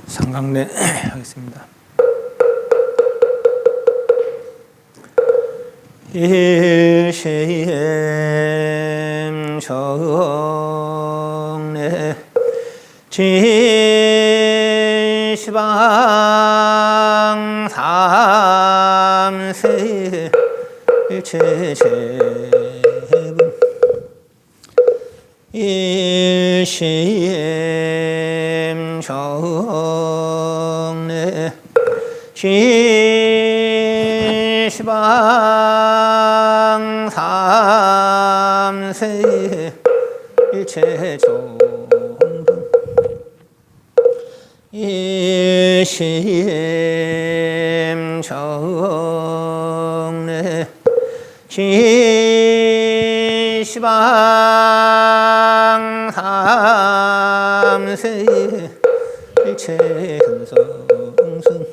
상강례 하겠습니다. 일시엠 정례 진시방 삼세 일체제분 일시엠 정례 진시방 삼세 일체종분 일시엠 정례 진시방 삼세 일체현성승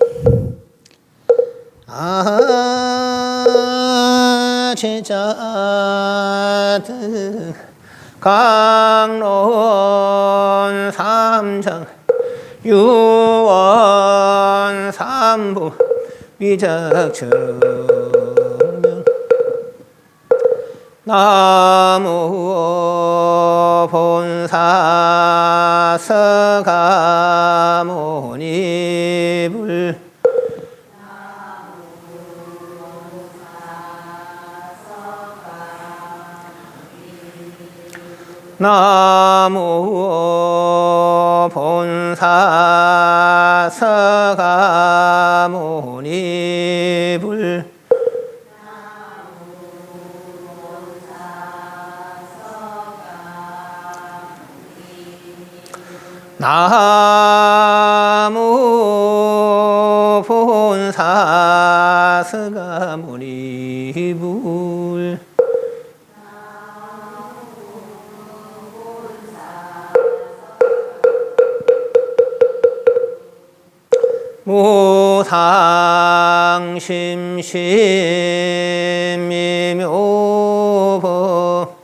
제자들 강론 삼장 유원 삼부 위작정명 나무 본사 서가모니불 나무 본사 서가모니불 나무 본사 서가모니불 무상심심미묘법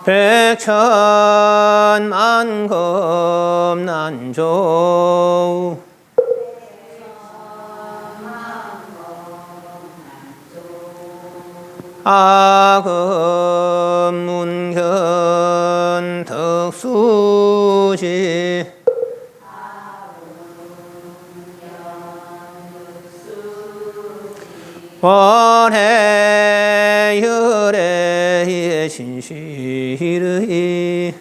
백천만겁난조 아금문견 덕수지 원해열의 진실의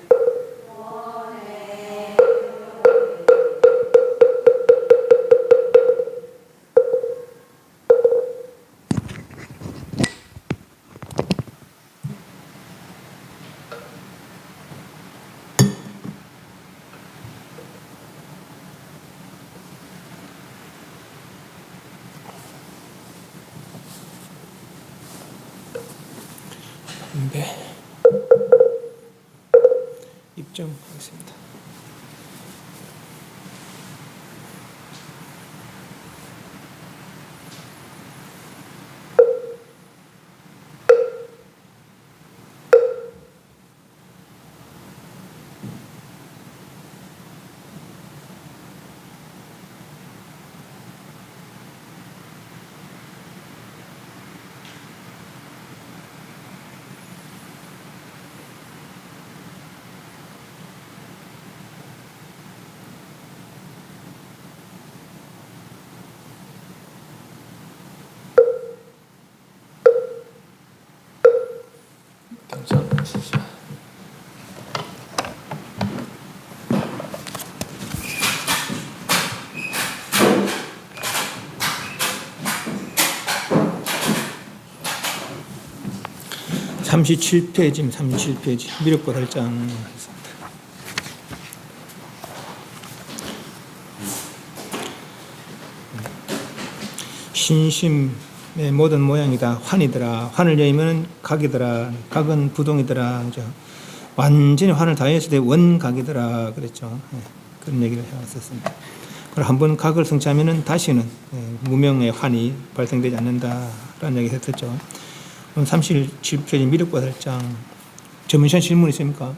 입점하겠습니다. 감사합니다. 37페이지, 37페이지 미륵보살장 하겠습니다. 신심의 모든 모양이다. 환이더라. 환을 여의면 각이더라. 각은 부동이더라. 완전히 환을 다했을 때 원각이더라. 그랬죠. 그런 얘기를 해왔었습니다. 그리고 한번 각을 성취하면 다시는 무명의 환이 발생되지 않는다라는 얘기를 했었죠. 37페이지 미륵보살장 전문시한 질문 있습니까?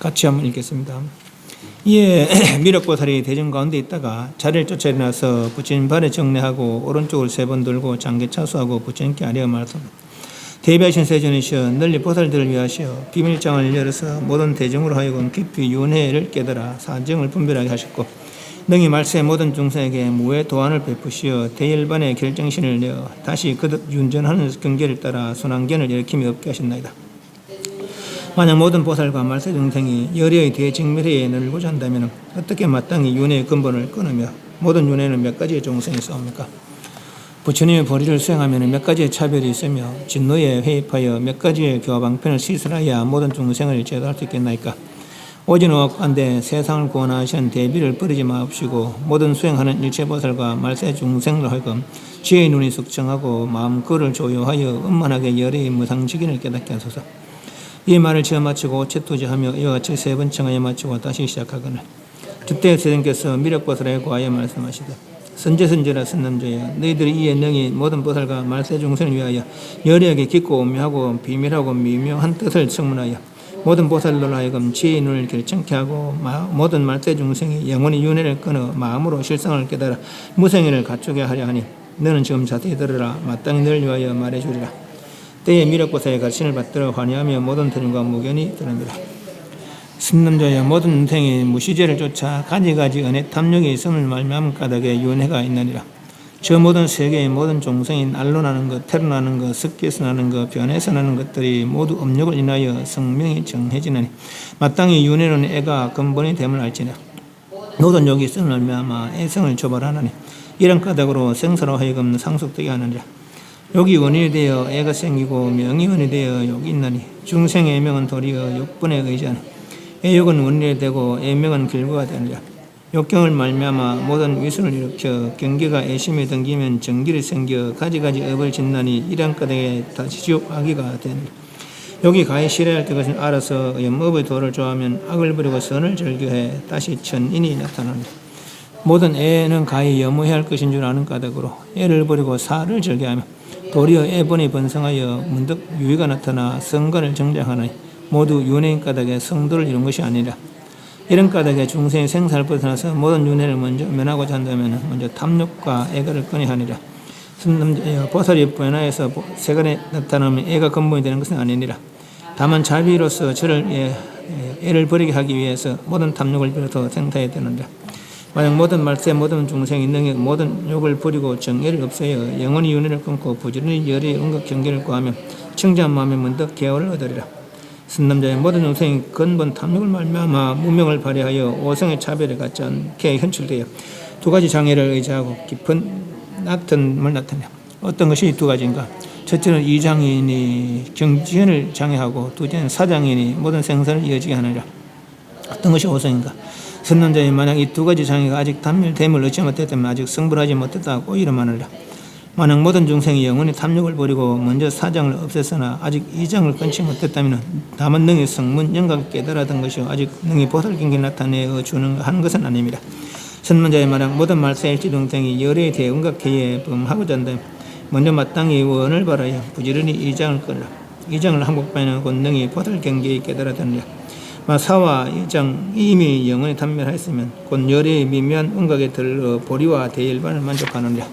같이 한번 읽겠습니다. 이에 미륵보살이 대중 가운데 있다가 자리를 쫓아 일어나서 부처님 발에 정례하고 오른쪽을 3번 돌고 장계 차수하고 부처님께 아뢰어 말씀합니다. 대비하신 세존이시여 널리 보살들을 위하시어 비밀장을 열어서 모든 대중으로 하여금 깊이 윤회를 깨달아 사정을 분별하게 하셨고 능히 말세 모든 중생에게 무해 도안을 베푸시어 대일반의 결정신을 내어 다시 거듭 윤전하는 경계를 따라 순환견을 일으킴이 없게 하셨나이다. 만약 모든 보살과 말세 중생이 열의의 대직멸에 늘고자 한다면 어떻게 마땅히 윤회의 근본을 끊으며 모든 윤회는 몇 가지의 종성이 있사옵니까? 부처님의 보리를 수행하면 몇 가지의 차별이 있으며 진노에 회입하여 몇 가지의 교화방편을 시설하여야 모든 중생을 제도할 수 있겠나이까? 오진오악한데 세상을 구원하시는 대비를 버리지 마옵시고 모든 수행하는 일체보살과 말세 중생을 하여금 지혜의 눈이 숙청하고 마음 그를 조요하여 음만하게 열의 무상직인을 깨닫게 하소서. 이 말을 지어 마치고 채투지하며 이와 같이 3번 청하여 마치고 다시 시작하거늘 그때 세존께서 미륵보살에 구하여 말씀하시되 선제선제라 선남자여 너희들이 이에 능히 모든 보살과 말세 중생을 위하여 열의하게 깊고 오묘하고 비밀하고 미묘한 뜻을 청문하여 모든 보살로 하여금 지혜의 눈을 결정케 하고 모든 말세 중생이 영원히 윤회를 끊어 마음으로 실상을 깨달아 무생인을 갖추게 하려 하니 너는 지금 자세히 들으라. 마땅히 너를 위하여 말해주리라. 때에 미륵보살의 가르침을 받들어 환희하며 모든 대중과 무견히 들으리라. 선남자여 모든 인생이 무시죄를 쫓아 가지가지 은혜 탐욕이 있음을 말미암은 까닭에 윤회가 있느니라. 저 모든 세계의 모든 종생이 날로 나는 것, 태로 나는 것, 습기에서 나는 것, 변해서 나는 것들이 모두 업력을 인하여 성명이 정해지느니 마땅히 윤회는 애가 근본이 됨을 알지니라. 모든 욕이 있음을 말미암아 애성을 조발하느니 이런 까닭으로 생사로 하여금 상속되게 하느니라. 욕이 원인이 되어 애가 생기고 명이 원인이 되어 욕이 있나니 중생의 애명은 도리어 욕분에 의지하니 애욕은 원인이 되고 애명은 결과가 되느니라. 욕경을 말미암아 모든 위선을 일으켜 경계가 애심에 등기면 정길이 생겨 가지가지 업을 짓나니 이런 까닭에 다시 지옥 악의가 되느니라. 욕이 가히 싫어할 것을 알아서 업의 도를 좋아하면 악을 버리고 선을 즐겨해 다시 천인이 나타난다. 모든 애는 가히 염무해야 할 것인 줄 아는 까닭으로 애를 버리고 사를 즐겨하며 도리어 애본이 번성하여 문득 유의가 나타나 성관을 정장하나니 모두 윤회인 까닭에 성도를 이룬 것이 아니라. 이런 까닭에 중생의 생사를 벗어나서 모든 윤회를 먼저 면하고자 한다면 먼저 탐욕과 애가를 끊어야 하니라. 보살이 변화해서 세간에 나타나면 애가 근본이 되는 것은 아니니라. 다만 자비로서 저를 애를 버리게 하기 위해서 모든 탐욕을 비로소 생사해야 되느니라. 만약 모든 말세 모든 중생이 능히 모든 욕을 버리고 정애를 없애어 영원히 윤회를 끊고 부지런히 열의 온갖 경계를 구하며 청정한 마음에 문득 개월을 얻으리라. 선남자의 모든 중생이 근본 탐욕을 말미암아 무명을 발휘하여 오성의 차별을 갖지 않게 현출되어 2가지 장애를 의지하고 깊은 나텀을 나타내. 어떤 것이 2가지인가? 첫째는 이장애인이 경지현을 장애하고 둘째는 사장애인이 모든 생사를 이어지게 하느니라. 어떤 것이 오성인가? 선남자의 만약 이 2가지 장애가 아직 단멸됨을 얻지 못했다면 아직 성불하지 못했다고 이름하느니라. 만약 모든 중생이 영원히 탐욕을 버리고 먼저 사장을 없앴으나 아직 이장을 끊지 못했다면 다만 능히 성문 영각을 깨달았던 것이요 아직 능히 보살경계를 나타내어 주는 한 것은 아닙니다. 선문자의 만약 모든 말세일지 중생이 열의 대응각회에 범하고자 한다면 먼저 마땅히 원을 바라여 부지런히 이장을 끊으라. 이장을 항복하면 곧 능히 보살경계에 깨달았느니라. 사와 이장 이미 영원히 단멸하였으면 곧 열의 미묘한 원각에 들러 보리와 대일반을 만족하느니라.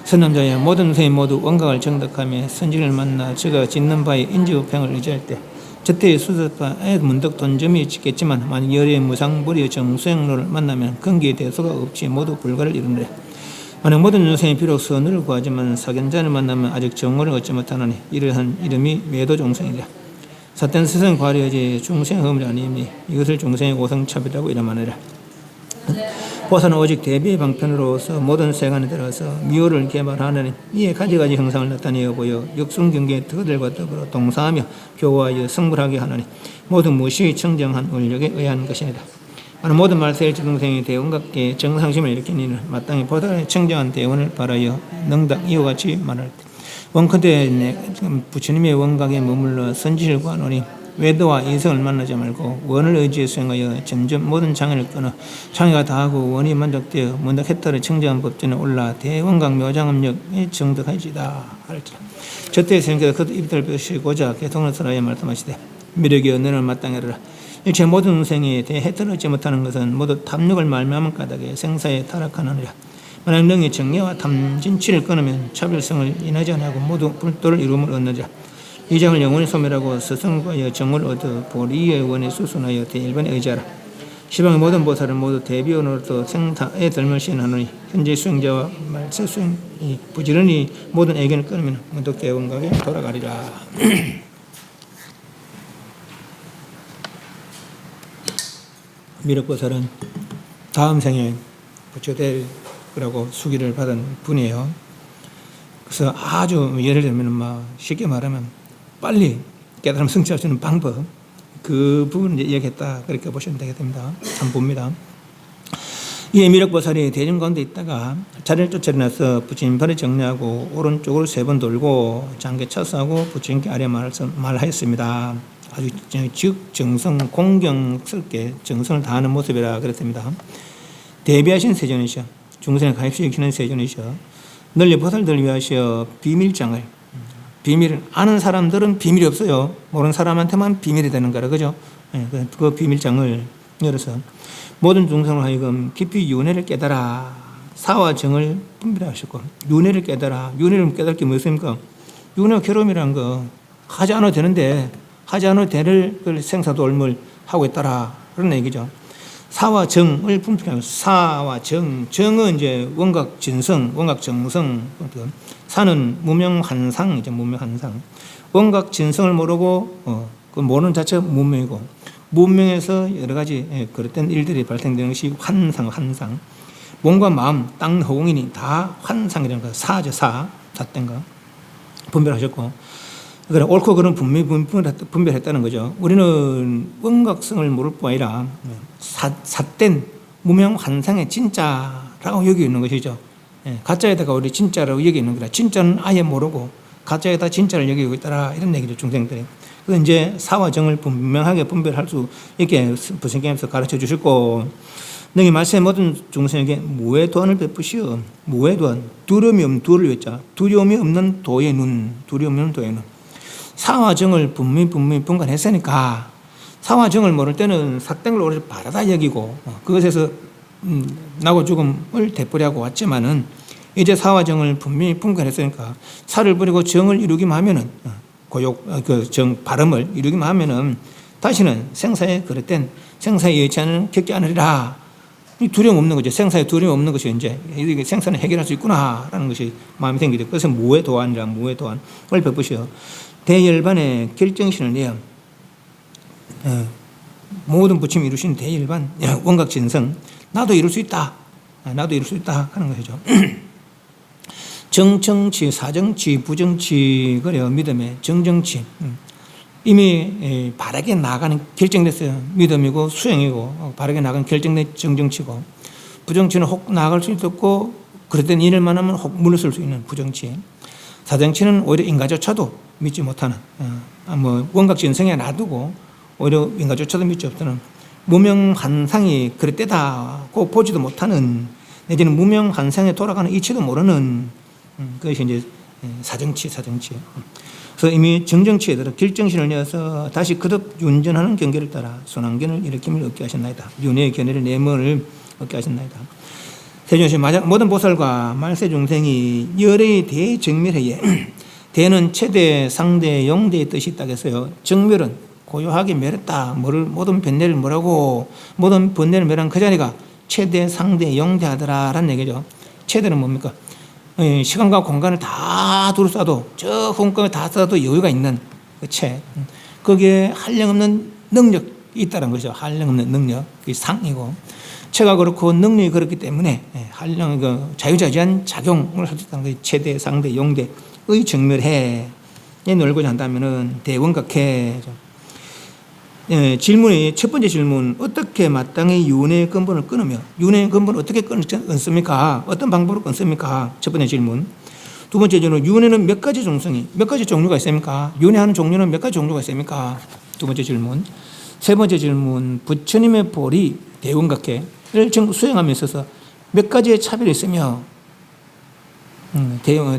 선남자여 모든 중생이 모두 원각을 정득하며 선진을 만나 저가 짓는 바에 인지우평을 의지할 때 저때의 수습바에 문득 돈점이 있겠지만 만약 열의 무상불의 정수행로를 만나면 근기의 대소가 없이 모두 불가를 이루느라. 만약 모든 중생이 비록 선을 구하지만 사견자를 만나면 아직 정오를 얻지 못하나니 이러한 이름이 매도종생이라. 사탄 세상 과려지 중생 허물이 아니니 이것을 중생의 오성차별이라고 이름하느라. 보살은 오직 대비의 방편으로서 모든 세간에 들어서 미호를 개발하느니 이에 가지가지 형상을 나타내어 보여 역순경계의 특들과 더불어 동사하며 교화하여 성불하게 하느니 모두 무시의 청정한 원력에 의한 것이니다. 모든 말세일지 중생이 대원각계 정상심을 일으킨 이는 마땅히 보살의 청정한 대원을 바라여 능닥 이와 같이 말할 때 원컨대 부처님의 원각에 머물러 선지를 구하노니 외도와 이성을 만나지 말고 원을 의지해 수행하여 점점 모든 장애를 끊어 장애가 다하고 원이 만족되어 문득 해탈의 청정한 법전에 올라 대원각 묘장음력에 정득하지다. 저때 생겨서 그도 입을 펴시고자 개통을 설하여 말씀하시되 미력이여 너는 마땅해라. 일체 모든 생에 대해 해탈을 얻지 못하는 것은 모두 탐욕을 말미암은 까닭에 생사에 타락하느니라. 만약 능히 정리와 탐진치를 끊으면 차별성을 인하지 않고 모두 불도를 이루음을 얻느니라. 이 장을 영원히 소멸하고 스승과여 정을 얻어 보리의 원에 수순하여 대일반에 의지하라. 시방의 모든 보살은 모두 대비원으로서 생사에 덜면 시행하노니 현재 수행자와 말세 수행이 부지런히 모든 애견을 끊으면 문득 대원각에 돌아가리라. 미륵보살은 다음 생에 부처될 거라고 수기를 받은 분이에요. 그래서 아주 예를 들면 쉽게 말하면 빨리 깨달음 성취할 수 있는 방법, 그 부분을 얘기했다 그렇게 보시면 되겠습니다. 한번 봅니다. 이 미륵보살이 대중 가운데 있다가 자리를 쫓아내서 부처님 발을 정리하고 오른쪽으로 3번 돌고 장계 차수하고 부처님께 아래 말하였습니다. 아주 정성 공경스럽게 정성을 다하는 모습이라 그랬습니다. 대비하신 세존이셔, 중생을 가입시키는 세존이셔, 널리 보살들을 위하여 비밀장을, 비밀을 아는 사람들은 비밀이 없어요. 모르는 사람한테만 비밀이 되는 거라, 그죠? 그 비밀장을 열어서 모든 중생을 하여금 깊이 윤회를 깨달아 사와 정을 분별하셨고, 윤회를 깨달아, 윤회를 깨달을 게 무엇입니까? 윤회가 괴로움이라는 거 하지 않아도 되는데 하지 않아도 될 생사도оль물 하고 있다라 그런 얘기죠. 사와 정을 분별하면 사와 정은 이제 원각 진성, 원각 정성, 사는 무명한상이죠. 무명한상. 원각 진성을 모르고 그 모르는 자체가 무명이고, 무명에서 여러 가지 그릇된 일들이 발생되는 것이 환상. 몸과 마음, 땅, 허공이니 다 환상이라는 거, 사죠. 삿된 거 분별하셨고, 그래 옳고 그런 분명히 분별했다는 거죠. 우리는 원각성을 모를 뿐 아니라 삿된 무명 환상의 진짜라고 여기 있는 것이죠. 가짜에다가 우리 진짜라고 여기 있는 거라. 진짜는 아예 모르고 가짜에다 진짜를 여기고 있더라 이런 얘기죠, 중생들이. 그래서 이제 사와 정을 분명하게 분별할 수 있게 부처님께서 가르쳐 주셨고, 너희 말세 모든 중생에게 무외도안을 베푸시어. 무외도안, 두려움이 없는 도를 외자. 두려움이 없는 도의 눈, 두려움이 없는 도의 눈. 사와 정을 분명히 분간했으니까 사와 정을 모를 때는 삿된 걸 오히려 바라다 여기고 그것에서 나고 죽음을 되풀이하고 왔지만은 이제 사와 정을 분명히 분간했으니까 사를 버리고 정을 이루기만 하면은 발음을 이루기만 하면은 다시는 생사에 그릇된 생사에 예치하는 겪지 않으리라. 두려움 없는 거죠. 생사에 두려움 없는 것이 이제 이게 생사는 해결할 수 있구나라는 것이 마음이 생기죠. 그래서 무외도안이라 무외도안을 베푸시어. 대열반의 결정신을 내어 모든 부침이 이루신 대열반 원각 진성, 나도 이룰 수 있다, 나도 이룰 수 있다 하는 것이죠. 정정치, 사정치, 부정치, 그래요. 믿음의 정정치, 이미 바르게 나가는 결정됐어요. 믿음이고 수행이고 바르게 나가는 결정된 정정치고, 부정치는 혹 나갈 수 있었고 그럴 땐 일을만 하면 혹 물러설 수 있는 부정치. 사정치는 오히려 인가조차도 믿지 못하는, 원각 진성에 놔두고 오히려 인가조차도 믿지 없다는 무명한상이 그릇되다고 보지도 못하는, 내지는 무명한상에 돌아가는 이치도 모르는 그것이 이제 사정치. 그래서 이미 정정치에 들어 결정신을 내어서 다시 거듭 윤전하는 경계를 따라 순환견을 일으킴을 얻게 하셨나이다. 윤회의 견해를 내문을 얻게 하셨나이다. 세존신 모든 보살과 말세 중생이 열의 대정멸해에 대는 최대, 상대, 용대의 뜻이 있다고 했어요. 정멸은 고요하게 멸했다. 모든 번뇌를 뭐라고, 모든 번뇌를 멸한 그 자리가 최대, 상대, 용대하더라라는 얘기죠. 최대는 뭡니까? 시간과 공간을 다 둘러싸도, 저 공간을 다 쏴도 여유가 있는 그 채. 거기에 한량없는 능력이 있다는 거죠. 한량없는 능력. 그게 상이고. 체가 그렇고 능력이 그렇기 때문에 한량 자유자재한 작용을 할 수 있다는 거예요. 최대, 상대, 용대의 정멸해 놀고자 한다면은 대원각해. 질문이 첫 번째 질문, 어떻게 마땅히 윤회의 근본을 끊으며, 윤회의 근본을 어떻게 끊습니까? 어떤 방법으로 끊습니까? 첫 번째 질문. 두 번째 질문, 윤회는 몇 가지 종류가 있습니까? 윤회하는 종류는 몇 가지 종류가 있습니까? 두 번째 질문. 세 번째 질문. 부처님의 보리 대원각회를 수행함에 있어서 몇 가지의 차별이 있으며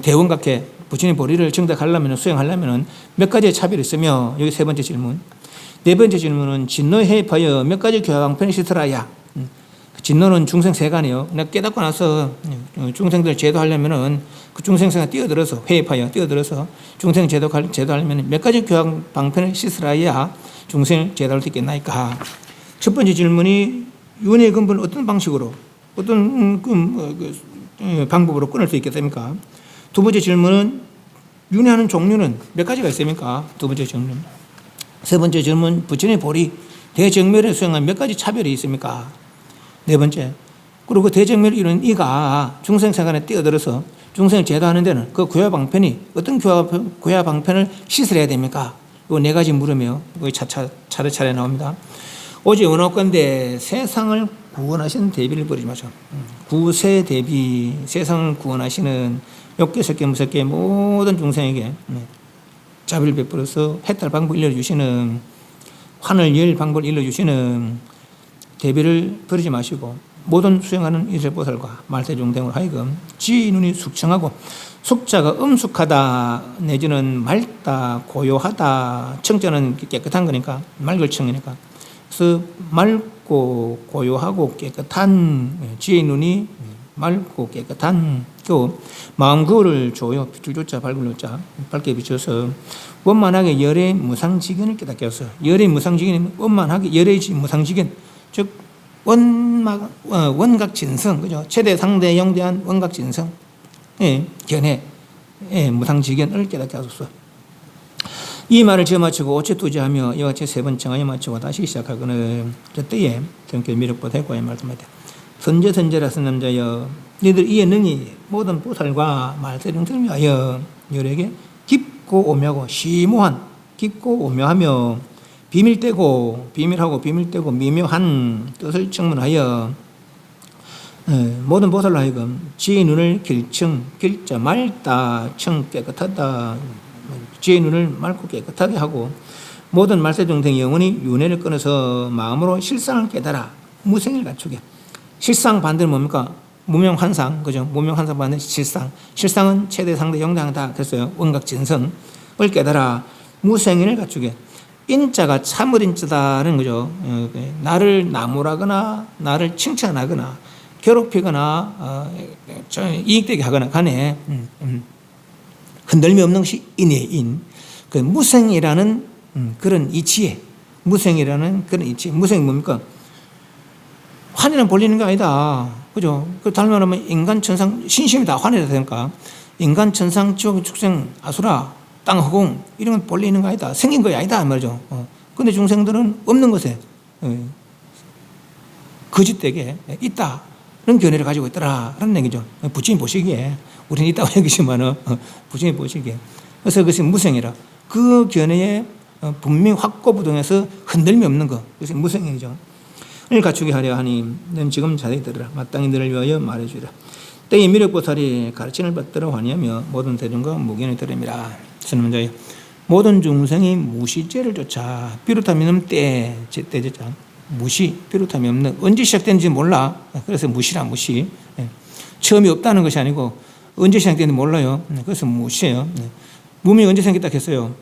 대원각회 부처님의 보리를 정답하려면 수행하려면 몇 가지의 차별이 있으며 여기 세 번째 질문. 네 번째 질문은 진노에 해입하여 몇 가지 교화방편이 시설하야. 진노는 중생 세간이요. 내가 깨닫고 나서 중생들 제도하려면은 그 중생생에 뛰어들어서 회입하여 뛰어들어서 중생 제도하려면 몇 가지 교화방편을 시설하야 중생을 제도할 수 있겠나이까. 첫 번째 질문이 윤회의 근본을 어떤 방식으로 어떤 방법으로 끊을 수 있겠습니까? 두 번째 질문은 윤회하는 종류는 몇 가지가 있습니까? 두 번째 질문. 세 번째 질문, 부처님의 보리 대정멸에 수행한 몇 가지 차별이 있습니까? 네 번째, 그리고 그 대정멸을 이루는 이가 중생생활에 뛰어들어서 중생을 제도하는 데는 그 교화방편이 어떤 교화방편을 시설해야 됩니까? 이 네 가지 물으며 차례차례 나옵니다. 오직 원하건대 세상을 구원하시는 대비를 버리지 마셔. 구세 대비, 세상을 구원하시는 욕계, 색계, 무색계 모든 중생에게 자비를 베풀어서 해탈 방법을 일러주시는, 환을 열 방법을 일러주시는 대비를 버리지 마시고 모든 수행하는 이세보살과 말세중생으로 하여금 지혜의 눈이 숙청하고 숙자가 엄숙하다 내지는 맑다 고요하다, 청자는 깨끗한 거니까 맑을 청이니까, 그래서 맑고 고요하고 깨끗한 지혜의 눈이 맑고 깨끗한 그 마음 거울을 줘요. 줄조자 밝을 자 밝게 비춰서 원만하게 열의 무상지견을 깨닫게 해서, 열의 무상지견이 원만하게 열의 무상지견, 즉 원각 진성, 그죠? 최대 상대 영대한 원각 진성, 견해, 무상지견을 깨닫게 하소서. 이 말을 지어마치고 오체투지하며 이와 같이 세 번 청하여 마치고 다시 시작하거늘 그때에 전교 미륵보다 해고에 말씀하되, 선제라선 남자여, 너희들 이에 능히 모든 보살과 말세중생을 위하여 여러에게 깊고 오묘하고 심오한, 깊고 오묘하며 비밀되고 미묘한 뜻을 청문하여 모든 보살로 하여금 지혜의 눈을 길자 맑다 청 깨끗하다, 지혜의 눈을 맑고 깨끗하게 하고 모든 말세중생 영혼이 윤회를 끊어서 마음으로 실상을 깨달아 무생을 갖추게. 실상 반대는 뭡니까? 무명환상, 그죠? 무명환상 반대 실상은 최대 상대 영당하다 그랬어요. 원각진성을 깨달아 무생인을 갖추게. 인자가 참을 인자다는 거죠. 나를 나무라거나 나를 칭찬하거나 괴롭히거나 이익되게 하거나 간에 흔들림이 없는 것이 인의 인. 그 무생이라는 그런 이치에, 무생이라는 그런 이치. 무생이 뭡니까? 환이는 볼리는 게 아니다. 그죠? 그 다른 말로 하면 인간, 천상, 신심이 다 환이라 되니까 인간, 천상, 지옥, 축생, 아수라, 땅, 허공 이런 건 본래 있는 거 아니다. 생긴 거 아니다 말이죠. 그런데 중생들은 없는 것에 거짓되게 있다는 견해를 가지고 있더라라는 얘기죠. 부처님 보시기에 우리는 있다고 얘기지만은 부처님 보시기에, 그래서 그것이 무생이라, 그 견해에 분명히 확고부동해서 흔들림이 없는 것, 그것이 무생이죠. 을 갖추게 하려 하니 넌 지금 자세히 들으라. 마땅히 너를 위하여 말해주리라. 때에 미륵보살이 가르침을 받들어 환희하며 모든 대중과 무견을 들음이라. 선문자여, 모든 중생이 무시죄를 쫓아 비롯함이 없는 때제자 무시, 비롯함이 없는, 언제 시작된지 몰라. 그래서 무시라, 무시. 처음이 없다는 것이 아니고 언제 시작되는지 몰라요. 그래서 무시예요. 무명이 언제 생겼다 했어요?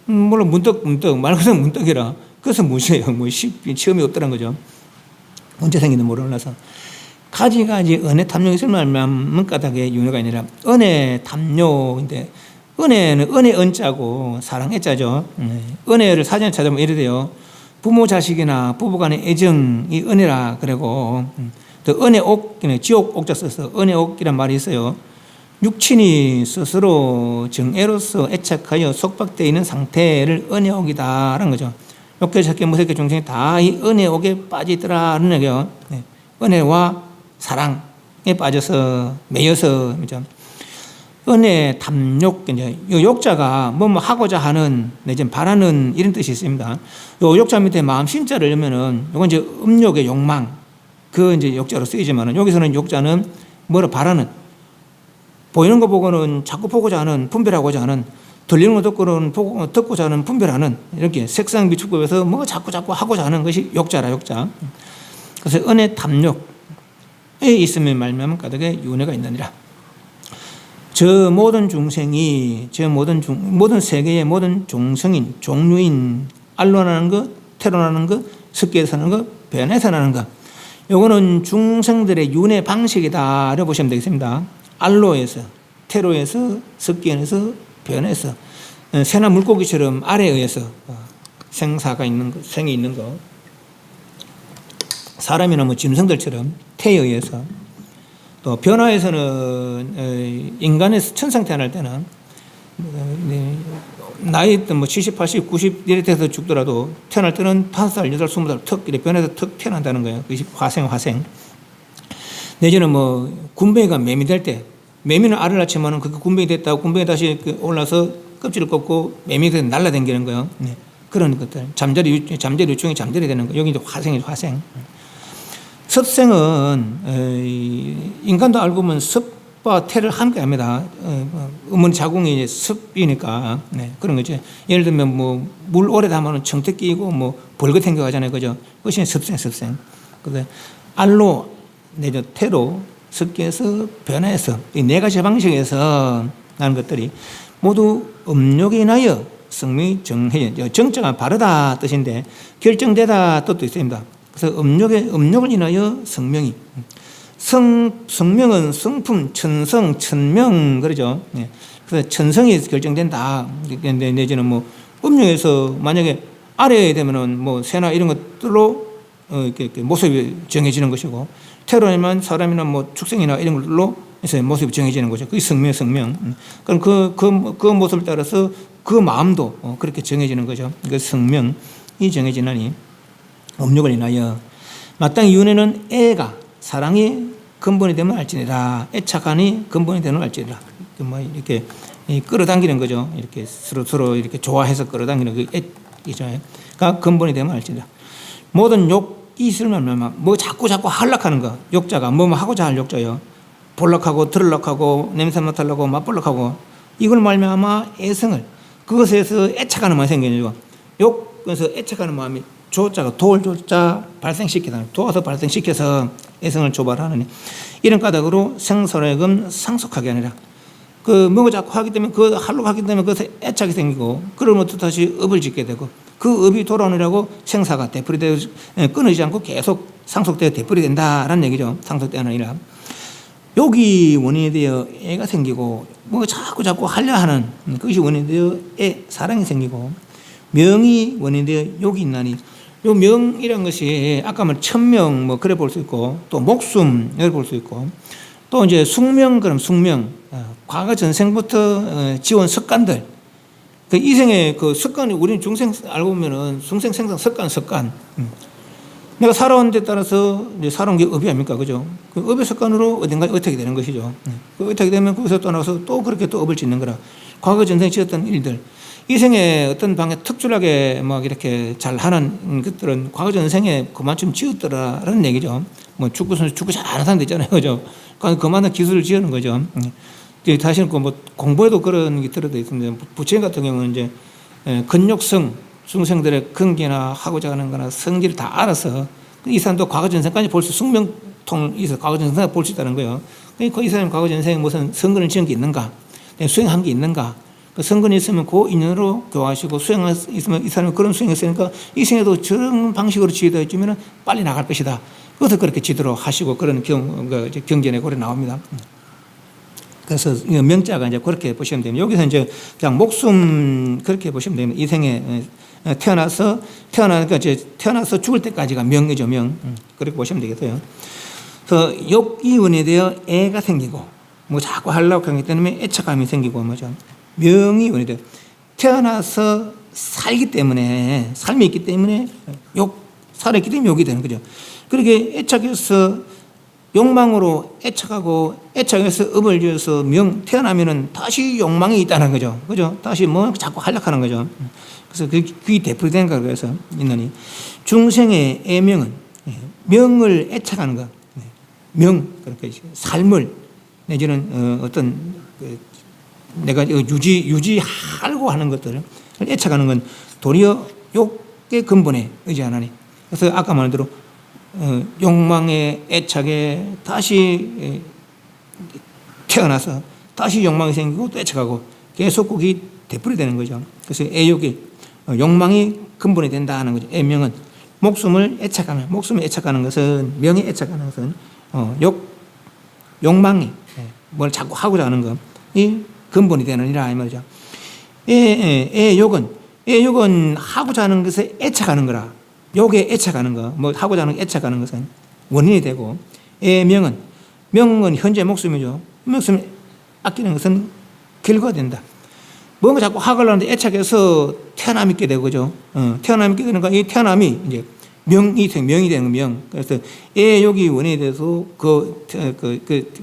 물론 문득 말 그대로 문득이라. 그래서 무시예요. 무시, 처음이 없다는 거죠. 언제 생긴지 몰라서. 가지가지 은혜 탐욕이 있을 말만 까닭에 윤회가 아니라 은혜 탐욕인데, 은혜는 은혜 은자고 사랑 애자죠. 은혜를 사전에 찾아보면 이래 돼요. 부모 자식이나 부부간의 애정이 은혜라 그러고, 또 은혜옥, 지옥 옥자 써서 은혜옥이란 말이 있어요. 육친이 스스로 정애로서 애착하여 속박되어 있는 상태를 은혜옥이다라는 거죠. 욕계, 색계, 무색계 중생이 다 이 은혜옥에 빠지더라는 얘기예요. 은혜와 사랑에 빠져서 매여서, 그죠? 은혜, 탐욕, 이제 이 욕자가 뭐 하고자 하는, 내지 바라는 이런 뜻이 있습니다. 요 욕자 밑에 마음 심자를 넣으면은 이건 이제 음욕의 욕망, 그 이제 욕자로 쓰이지만은, 여기서는 욕자는 뭐를 바라는, 보이는 거 보고는 자꾸 보고자 하는, 분별하고자 하는 들리는 거 듣고는 보고, 듣고 자는 분별하는 이렇게 색상비축법에서 뭐 자꾸 하고자 하는 것이 욕자라 욕자. 그래서 은혜 탐욕에 있으면 말미암아 가득에 윤회가 있느니라. 저 모든 중생이 모든 세계의 모든 종성인 종류인 알로나는 것, 테로나는 것, 습기에서 나는 것, 변해서 나는 것. 요거는 중생들의 윤회 방식이다라고 보시면 되겠습니다. 알로에서, 테로에서, 습기에서, 변해서 새나 물고기처럼 아래에 의해서 생사가 있는 것, 생이 있는 것. 사람이나 뭐 짐승들처럼 태에 의해서 또 변화에서는 인간에서 천상 태어날 때는 나이 뭐 70, 80, 90 이래 돼서 죽더라도 태어날 때는 5살, 8살, 20살 턱 이렇게 변해서 턱 태어난다는 거예요. 그것이 화생. 내지는 뭐 군뱅이가 매미 될 때 매미는 알을 낳지만은 그 군뱅이 됐다고 군뱅이 다시 올라서 껍질을 꺾고 매미가 돼서 날아다니는 거예요. 네. 그런 것들 잠자리 요청이 잠자리 되는 거. 여기 이제 화생이죠, 화생. 습생은 인간도 알고 보면 습과 태를 함께합니다. 음은 자궁이 이제 습이니까 네, 그런 거죠. 예를 들면 뭐 물 오래 담으면 청태 끼고 뭐 벌겋 생겨가잖아요, 그죠? 그것이 습생. 그래서 알로 내죠 태로 습기에서 변화해서 이 네 가지 방식에서 나는 것들이 모두 음욕에 인하여 성명이 정해져. 정자가 바르다 뜻인데 결정되다 뜻도 있습니다. 그래서 음욕을 인하여 성명이. 성명은 성품, 천성, 천명, 그러죠. 네. 그래서 천성이 결정된다. 내지는 뭐, 음욕에서 만약에 아래에 되면은 뭐, 새나 이런 것들로 이렇게 모습이 정해지는 것이고, 테러면 사람이나 뭐, 축생이나 이런 걸로 해서 모습이 정해지는 거죠. 그게 성명. 그럼 그 모습을 따라서 그 마음도 그렇게 정해지는 거죠. 그 성명이 정해지나니, 음욕을 인하여 마땅히 윤회는 애가 사랑이 근본이 되면 알지니라. 애착하니 근본이 되면 알지니라. 뭐 이렇게 끌어당기는 거죠. 이렇게 서로 이렇게 좋아해서 끌어당기는 그 애가 근본이 되면 알지니라. 모든 욕 이슬만 뭐 자꾸 하려하는 거. 욕자가 뭐 하고자 할 욕자요. 볼락하고 들으락하고 냄새 맡으려고 맛볼락하고 이걸 말미암아 애성을 그것에서 애착하는 마음이 생기는 거죠. 그래서 애착하는 마음이 조자가 도울조자 발생시키다. 도와서 발생시켜서 애성을 조발하느니 이런 까닭으로 생설액은 상속하게 아니라 뭐가 자꾸 하기 때문에 하려고 하기 때문에 그것에 애착이 생기고 그러면 또 다시 업을 짓게 되고 그 업이 돌아오느라고 생사가 되풀이되어 끊이지 않고 계속 상속되어 되풀이 된다라는 얘기죠. 상속되어 아니라 욕이 원인이 되어 애가 생기고 뭐 자꾸 하려 하는 그것이 원인이 되어 사랑이 생기고 명이 원인이 되어 욕이 있나니 요 명이라는 것이 아까 말 천명 뭐 그래 볼 수 있고 또 목숨 이렇게 볼 수 있고 또 이제 숙명 그럼 숙명 과거 전생부터 지원 습관들 그 이생의 그 습관이 우리는 중생 알고 보면은 중생 생상 습관 내가 살아온 데 따라서 이제 살아온 게 업이 아닙니까 그죠? 그 업의 습관으로 어딘가 어떻게 되는 것이죠. 그 어떻게 되면 거기서 떠나서 또 그렇게 또 업을 짓는 거라 과거 전생에 지었던 일들 이 생에 어떤 방에 특출나게 막 이렇게 잘하는 것들은 과거 전생에 그만큼 지었더라라는 얘기죠. 뭐 축구 선수 축구 잘하는 사람도 있잖아요, 그죠? 그만한 기술을 지어는 거죠. 다시는 뭐 공부에도 그런 게 들어져 있습니다. 부처님 같은 경우는 이제 근육성 중생들의 근기나 하고자 하는 거나 성질을 다 알아서 이 사람도 과거 전생까지 볼 수 숙명통이 있어 과거 전생까지 볼 수 있다는 거예요. 이 사람 과거 전생에 무슨 선근을 지은 게 있는가, 수행한 게 있는가. 그 선근이 있으면 그 인연으로 교화하시고 수행이 있으면 이 사람이 그런 수행이 있으니까 이 생에도 저런 방식으로 지도해 주면 빨리 나갈 것이다. 그것을 그렇게 지도록 하시고 그런 경전에 그래 나옵니다. 그래서 명자가 이제 그렇게 보시면 됩니다. 여기서 이제 그냥 목숨 그렇게 보시면 됩니다. 이 생에 태어나서 죽을 때까지가 명이죠, 명. 그렇게 보시면 되겠어요. 그래서 욕이 원이 되어 애가 생기고 뭐 자꾸 하려고 하기 때문에 애착감이 생기고 뭐죠. 명이 원이 돼요. 태어나서 살기 때문에 삶이 있기 때문에 살아있기 때문에 욕이 되는 거죠. 그렇게 애착해서 욕망으로 애착하고 애착해서 업을 지어서 태어나면은 다시 욕망이 있다는 거죠. 그죠? 다시 뭐 자꾸 하려고 하는 거죠. 그래서 그게 되풀이된가 그래서 있느니 중생의 애명은 명을 애착하는 것. 명 그렇게 삶을 내지는 어떤 내가 유지하려고 하는 것들을 애착하는 건 도리어 욕의 근본에 의지하나니. 그래서 아까 말한 대로 욕망의 애착에 다시 태어나서 다시 욕망이 생기고 또 애착하고 계속 그게 되풀이되는 거죠. 그래서 애욕이 욕망이 근본이 된다 하는 거죠. 애명은 목숨을 애착하는 것은, 명에 애착하는 것은 욕망이 뭘 자꾸 하고자 하는 것이 근본이 되느니라 이 말이죠. 애욕은 하고자 하는 것에 애착하는 거라. 욕에 애착하는 거, 뭐 하고자 하는 애착하는 것은 원인이 되고, 명은 현재 목숨이죠. 목숨을 아끼는 것은 결과가 된다. 뭔가 자꾸 하려는데 애착해서 태어남 있게 되고, 그죠? 태어남 있게 되는가? 이 태어남이 이제 명이 되는 명. 그래서 애욕이 원인이 돼서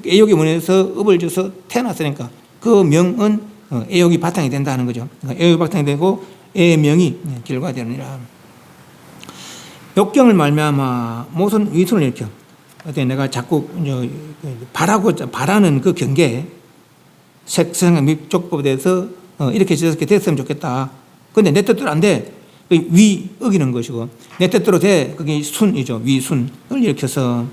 애욕이 원인이 돼서 업을 줘서 태어났으니까 그 명은 애욕이 바탕이 된다 하는 거죠. 그러니까 애욕이 바탕이 되고 애명이 결과가 되느니라. 욕경을 말미암아 모든 위선을 일으켜. 내가 자꾸 바라는 그 경계, 색상 믹족법에 대해서 이렇게 저렇게 됐으면 좋겠다. 근데 내 뜻대로 안 돼. 어기는 것이고, 내 뜻대로 돼. 그게 순이죠. 위순을 일으켜서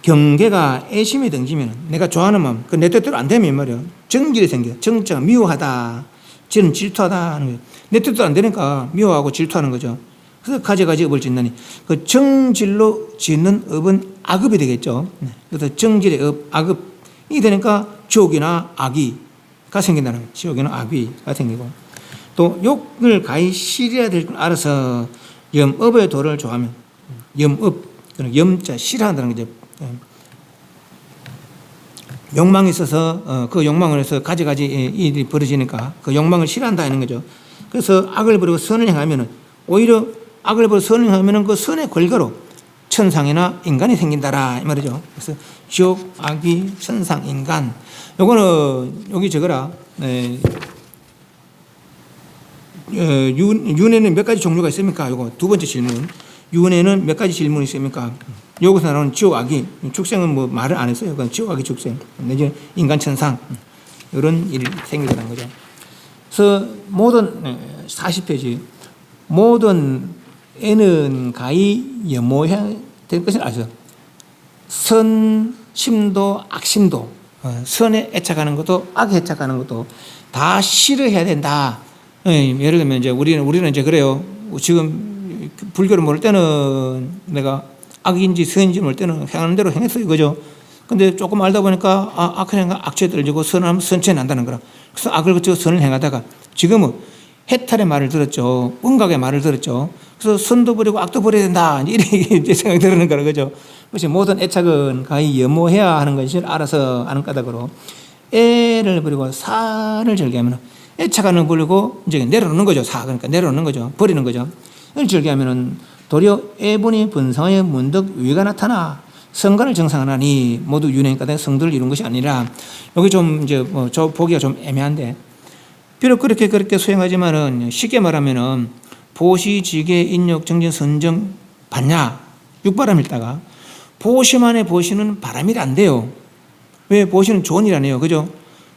경계가 애심에 등지면, 내가 좋아하는 마음, 내 뜻대로 안 되면 말이야. 정질이 생겨. 정자가 미워하다. 지는 질투하다 하는 거예요. 내 뜻대로 안 되니까 미워하고 질투하는 거죠. 그래서 가지가지 업을 짓느니, 그 정질로 짓는 업은 악업이 되겠죠. 그래서 정질의 업, 악업이 되니까 지옥이나 악이가 생긴다는 거예요. 지옥이나 악이가 생기고, 또 욕을 가히 싫어야 될 걸 알아서 염업의 도를 좋아하면, 염업, 염자 싫어한다는 거죠. 욕망이 있어서 그 욕망을 해서 가지가지 일이 벌어지니까 그 욕망을 싫어한다 하는 거죠. 그래서 악을 버리고 선을 행하면은, 오히려 악을 버리고 선을 행하면은 그 선의 결과로 천상이나 인간이 생긴다라 이 말이죠. 그래서 지옥, 악이, 천상, 인간. 요거는 여기 적어라. 윤회는 몇 가지 종류가 있습니까? 요거 두 번째 질문. 윤회는 몇 가지 질문이 있습니까? 여기서 나오는 지옥, 악이, 축생은 뭐 말을 안 했어요. 그건 지옥, 악이, 축생. 내지는 인간, 천상. 이런 일이 생기더라는 거죠. 그래서 모든 40페이지 모든 애는 가히 염모해야 될 것을 아죠. 선심도 악심도, 선에 애착하는 것도 악에 애착하는 것도 다 싫어해야 된다. 예를 들면 이제 우리는 이제 그래요. 지금 불교를 모를 때는 내가 악인지 선인지 모를 때는 행하는 대로 행했어요, 그죠? 근데 조금 알다 보니까 악을 행하 악취에 떨어지고 선을 하면 선취에 난다는 거라. 그래서 악을 그치고 선을 행하다가 지금은 해탈의 말을 들었죠. 은각의 말을 들었죠. 그래서 선도 버리고 악도 버려야 된다. 이렇게 생각이 드는 거라, 그죠? 그것이 모든 애착은 가히 염호해야 하는 것을 알아서 아는 까닭으로 애를 버리고 사를 절개하면, 애착하는 걸 버리고 이제 내려놓는 거죠. 그러니까 내려놓는 거죠. 버리는 거죠. 이를 절개하면은 도리어 애본이 본성의 문득 유의가 나타나 성간을 정상하나니 모두 윤회까지 성도를 이룬 것이 아니라, 여기 좀 이제 저 보기가 좀 애매한데, 비록 그렇게 수행하지만은 쉽게 말하면은 보시, 지계, 인욕, 정진, 선정, 반야, 육바람 일다가 보시만의 보시는 바람이 안 돼요. 왜? 보시는 좋은 일 아니에요, 그죠?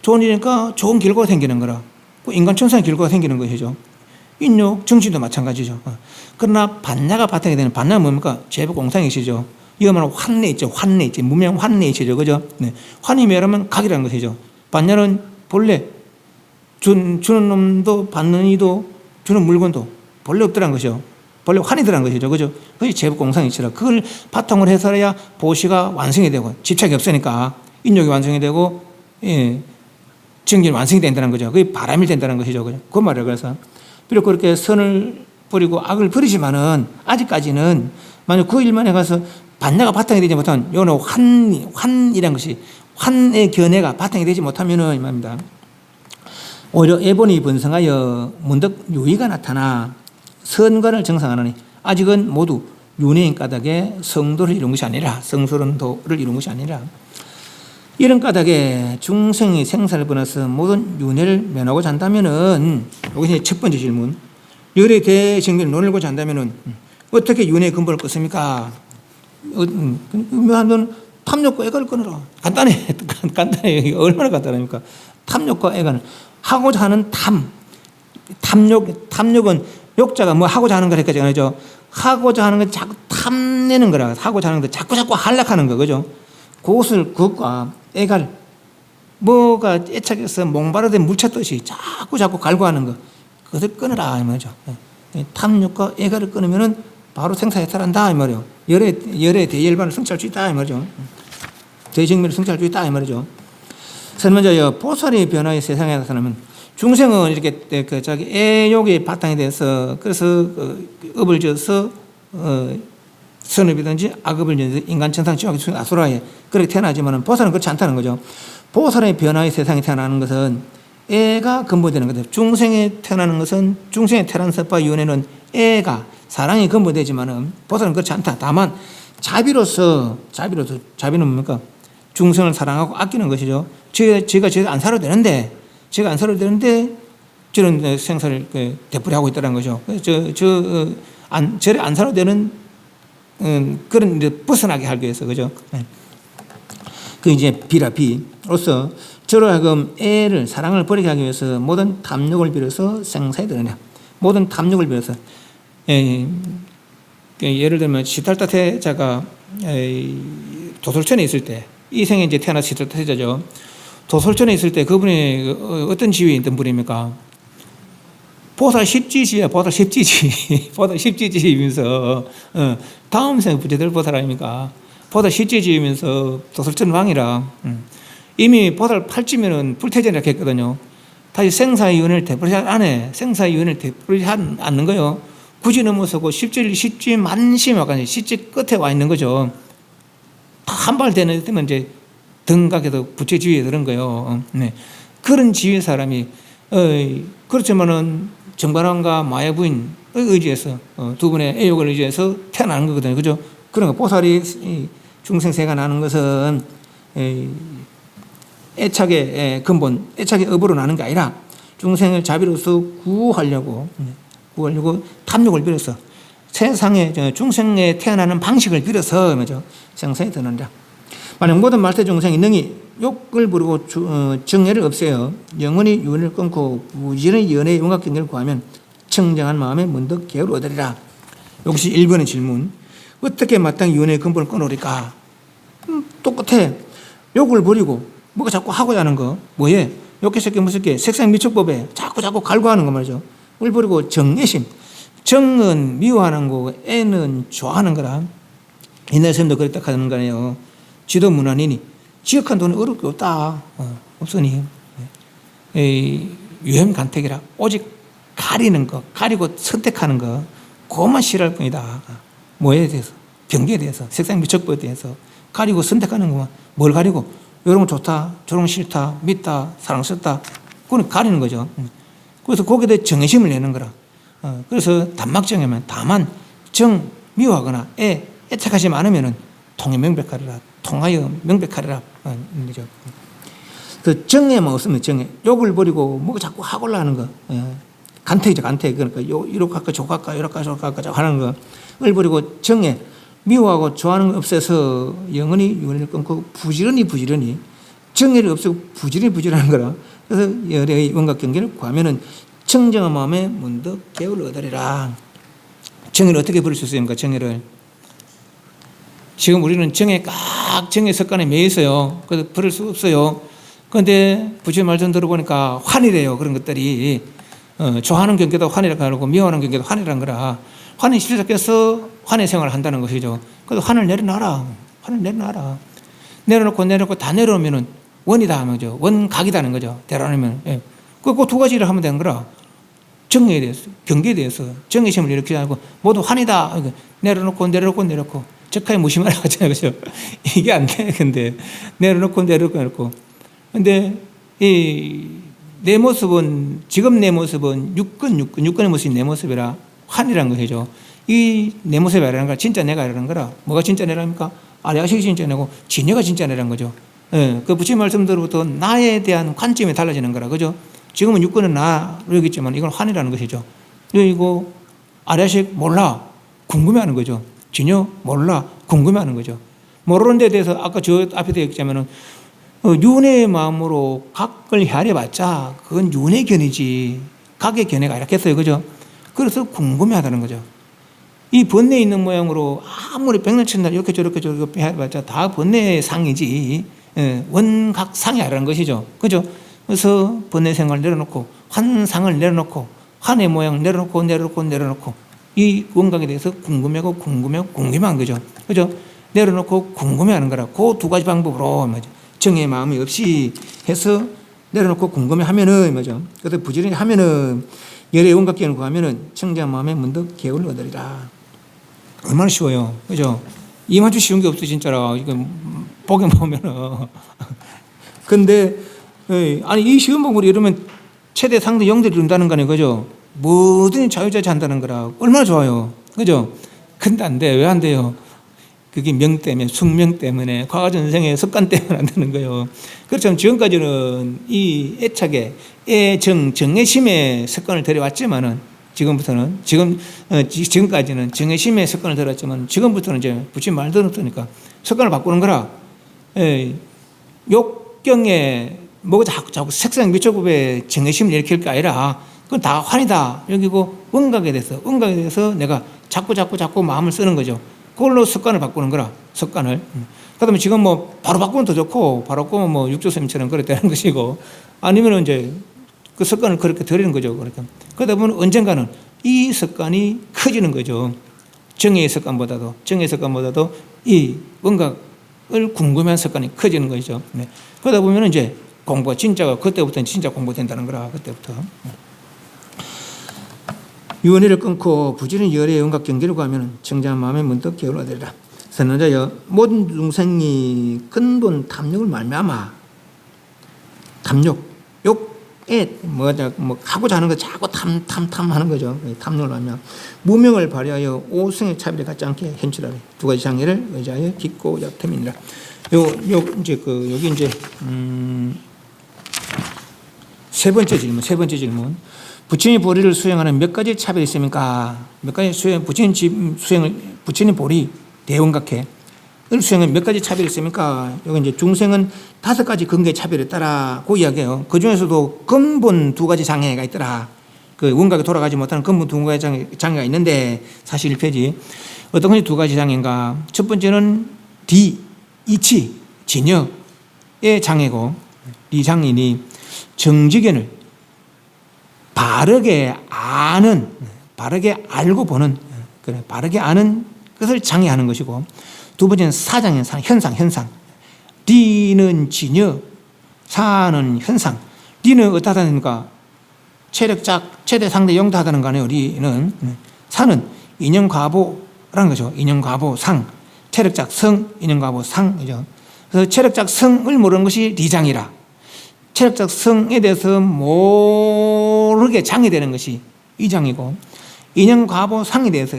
좋은 일이니까 좋은 결과가 생기는 거라. 인간 천상의 결과가 생기는 것이죠. 인욕, 정진도 마찬가지죠. 그러나 반야가 바탕이 되는, 반야는 뭡니까? 제법 공상이시죠. 이거 말하면 환내 있죠. 무명 환내이시죠, 그죠? 네. 환이 뭐라면 각이라는 것이죠. 반야는 본래 주는 놈도 받는 이도 주는 물건도 본래 없더란 것이죠. 본래 환이더란 것이죠, 그죠? 그것이 제법 공상이시라. 그걸 바탕으로 해서야 보시가 완성이 되고, 집착이 없으니까 인욕이 완성이 되고, 정진이 완성이 된다는 거죠. 그게 바람이 된다는 것이죠, 그죠? 그 말이에요. 그래서 비록 그렇게 선을 버리고 악을 버리지만은 아직까지는 만약 그 일만 해가서 반야가 바탕이 되지 못하면, 요는 환이라는 것이, 환의 견해가 바탕이 되지 못하면은 이 말입니다. 오히려 애본이 번성하여 문득 유의가 나타나 선관을 정상하느니 아직은 모두 윤회인 까닭에 성도를 이룬 것이 아니라, 성소론도를 이룬 것이 아니라, 이런 까닭에 중생이 생사를 번어서 모든 윤회를 면하고자 한다면은, 여기서 첫 번째 질문, 열의 대정견을 논하고자 한다면은 어떻게 윤회의 근본을 끊습니까? 묘한 건 탐욕과 애가를 끊으라. 간단해. 얼마나 간단합니까? 탐욕과 애가는 하고자 하는 탐욕은 욕자가 뭐 하고자 하는 거니까 그죠? 하고자 하는 건 자꾸 탐내는 거라. 하고자 하는 거 자꾸 한락하는 거 그죠? 그것과 애갈 뭐가 애착해서 몽바르된 물차듯이 자꾸 갈구하는 거 그것을 끊으라 이 말이죠. 탐욕과 애갈을 끊으면은 바로 생사해탈한다 이 말이에요. 열의 대열반을 성취할 수 있다 이 말이죠. 대정밀을 성취할 수 있다 이 말이죠. 설문자여 보살의 변화의 세상에 나타나면 중생은 이렇게 그 자기 애욕의 바탕에 대해서 그래서 업을 지어서 선업이든지 악업을 지어서 인간 천상 지옥 아수라에 그렇게 태어나지만은 보살은 그렇지 않다는 거죠. 보살의 변화의 세상에 태어나는 것은 애가 근본되는 거죠. 중생에 태어나는 것은 중생의 태어난 설파 윤회는 애가 사랑이 근본되지만은 보살은 그렇지 않다. 다만 자비는 뭡니까? 중생을 사랑하고 아끼는 것이죠. 제가 안 살아도 되는데 저런 생사를 되풀이하고 있다는 거죠. 저래 안 살아도 되는 그런 일을 벗어나게 하기 위해서 그죠. 그 이제 비로서 저로 하여금 애를 사랑을 버리게 하기 위해서 모든 탐욕을 빌어서 생사에 드러내. 모든 탐욕을 빌어서 예를 들면 시달타 태자가 도솔천에 있을 때 이 생에 이제 태어나서 시달타 태자죠. 도솔천에 있을 때 그분이 어떤 지위에 있던 분입니까? 보살 십지지야. 보살 십지지이면서 다음 생 부처될 보살 아닙니까? 보살 십지지이면서 도솔천 왕이라 이미 보살 8지면은 불태전이라고 했거든요. 다시 생사의 윤회를 되풀이 안 해. 생사의 윤회를 되풀이 않는 거예요. 굳이 넘어서고 십지 만심 와가지고 십지 끝에 와 있는 거죠. 한 발 되면 이제 등각에도 부처 지위에 들은 거예요. 네. 그런 지위의 사람이 그렇지만은 정관왕과 마야 부인의 의지에서 두 분의 애욕을 의지해서 태어나는 거거든요. 그죠? 그러니까 보살이 중생세가 나는 것은 애착의 근본, 애착의 업으로 나는 게 아니라 중생을 자비로서 구하려고 탐욕을 빌어서 세상에 중생에 태어나는 방식을 빌어서 뭐죠? 생사에 드는다. 만약 모든 말세 중생이 능히 욕을 부르고 정애를 없애어 영원히 윤을 끊고 부지런히 연애의 윤곽경계를 구하면 청정한 마음에 문득 개를 얻으리라. 역시 1번의 질문. 어떻게 마땅히 윤회의 근본을 끊으리까? 똑같아. 욕을 버리고 뭐가 자꾸 하고자 하는 거 뭐해? 욕해새끼 무섭게 색상미축법에 자꾸 갈구하는 거 말이죠. 을 버리고 정애심. 정은 미워하는 거고 애는 좋아하는 거라. 옛날 선생님도 그랬다 하는 거네요. 지도 무난이니 지역한 돈은 어려울 게 없다. 없으니 유행간택이라 오직 가리는 거 가리고 선택하는 거 그것만 싫어할 뿐이다. 뭐에 대해서 경계에 대해서 색상미축법에 대해서 가리고 선택하는 것만 뭘 가리고 이런 건 좋다 저런 건 싫다 믿다 사랑스럽다 그건 가리는 거죠. 그래서 거기에 대해 정의심을 내는 거라. 그래서 단막정에만 다만 정 미워하거나 애착하지 않으면은 통해 명백하리라. 통하여 명백하리라. 그죠? 그 정에만 없으면 정에 욕을 버리고 뭐가 자꾸 하고자 하는 거 간택이죠. 간택. 그러니까 이렇게 할까 저렇게 할까 이렇게 할까 저렇게 할까 하는 거를 버리고 정에 미워하고 좋아하는 거 없애서 영원히 윤회를 끊고 부지런히 정의를 없애고 부지런히 하는 거라. 그래서 열의 원각경계를 구하면은 청정한 마음에 문득 개울을 얻으리라. 정의를 어떻게 버릴 수 있습니까? 정의를 지금 우리는 정의 습관에 매여 있어요. 그래서 버릴 수 없어요. 그런데 부처의 말씀 들어보니까 환이래요. 그런 것들이 좋아하는 경계도 환이라고 하고 미워하는 경계도 환이라는 거라. 환이 시작해서 환의 생활을 한다는 것이죠. 그래서 환을 내려놔라. 내려놓고 다 내려오면은 원이다 하는 거죠. 원각이다는 거죠. 내려놓으면. 예. 그 두 가지를 하면 되는 거라. 정의에 대해서, 경계에 대해서 정의심을 일으키지 않고 모두 환이다. 내려놓고 적하에 무심하라 하잖아요. 그죠? 이게 안 돼. 근데 내려놓고. 근데 내 모습은 지금 내 모습은 육근의 모습이 내 모습이라 환이라는 것이죠. 이 내 모습이 아니라는 거라 진짜 내가 아니라는 거라. 뭐가 진짜 내라니까? 아래아식이 진짜 내고 진여가 진짜 내라는 거죠. 예, 그 부처님 말씀대로부터 나에 대한 관점이 달라지는 거라. 그죠? 지금은 육근은 나로 여기지만 이건 환이라는 것이죠. 그리고 아래아식 몰라 궁금해하는 거죠. 진여 몰라 궁금해하는 거죠. 모르는 데 대해서 아까 저 앞에도 얘기했자면은 윤회의 마음으로 각을 헤아려봤자 그건 윤회 견이지 각의 견해가 아니겠어요, 그죠? 그래서 궁금해하다는 거죠. 이 번뇌에 있는 모양으로 아무리 백년천날 이렇게 저렇게 해봤자 다 번뇌의 상이지 원각상이 아니라는 것이죠, 그죠? 그래서 번뇌 생활을 내려놓고 환상을 내려놓고 환의 모양 내려놓고 이 원각에 대해서 궁금해한 거죠, 그죠? 내려놓고 궁금해하는 거라. 그 두 가지 방법으로 정의 마음이 없이 해서 내려놓고 궁금해하면은 뭐죠? 그래서 부지런히 하면은 열의 원각견을 구하면은 청자 마음에 문득 개울을 얻으리라. 얼마나 쉬워요, 그죠? 이만큼 쉬운 게 없어 진짜로. 이거 보게 보면은. 근데 아니 이 쉬운 방법을 이러면 최대 상대 영들이 이룬다는 거네, 그죠? 뭐든 자유자재 한다는 거라. 얼마나 좋아요, 그죠? 근데 안 돼. 왜 안 돼요? 그게 명 때문에, 숙명 때문에, 과거전생의 습관 때문에 안 되는 거예요. 그렇지만 지금까지는 이 애착에, 정의심의 습관을 들여왔지만은, 지금까지는 정의심의 습관을 들었지만, 지금부터는 이제 부처님 말 들었으니까 습관을 바꾸는 거라. 욕경에 뭐가 자꾸 색상 미초급의 정의심을 일으킬 게 아니라, 그건 다 환이다. 여기고, 원각에 대해서 내가 자꾸 마음을 쓰는 거죠. 그걸로 습관을 바꾸는 거라, 습관을. 그 다음에 지금 뭐, 바로 바꾸면 더 좋고, 바로 바꾸면 뭐, 육조쌤처럼 그렇게 되는 것이고, 아니면 이제 그 습관을 그렇게 들이는 거죠. 그러니까. 그러다 보면 언젠가는 이 습관이 커지는 거죠. 정의의 습관보다도 이 원각을 궁금한 습관이 커지는 거죠. 네. 그러다 보면 이제 공부가 그때부터는 진짜 공부된다는 거라, 그때부터. 유언회를 끊고 부지런히 열의 원각 경계를 구하면 청자한 마음에 문득 개울을 얻으리라. 선언자여, 모든 중생이 근본 탐욕을 말미암아 욕에 하고자 하는 거 자꾸 탐하는 거죠. 탐욕을 말미암아 무명을 발휘하여 오승의 차별에 갖지 않게 현출하리. 두 가지 장애를 의지하여 깊고 약템이니라. 여기 이제 세 번째 질문. 부처님 보리를 수행하는 몇 가지 차별이 있습니까? 부처님 보리 대원각회를 수행하는 몇 가지 차별이 있습니까? 여기 이제 중생은 5가지 근거의 차별에 따라고 이야기해요. 그 중에서도 근본 2가지 장애가 있더라. 그 원각에 돌아가지 못하는 근본 2가지 장애가 있는데 사실 1페이지. 어떤 것이 2가지 장애인가? 첫 번째는 이치, 진여의 장애고, 이 장인이 정지견을 바르게 알고 보는, 바르게 아는 것을 장애하는 것이고, 두 번째는 사장의 현상. 리는 진여, 사는 현상. 리는 어떠하다니까? 체력작, 최대 상대 영다하다는 거 아니에요, 리는. 사는 인연과보라는 거죠. 인연과보, 상. 체력작, 성, 인연과보, 상이죠. 그래서 체력작, 성을 모르는 것이 리장이라. 체력적 성에 대해서 모르게 장애되는 것이 이 장이고, 인연과보상에 대해서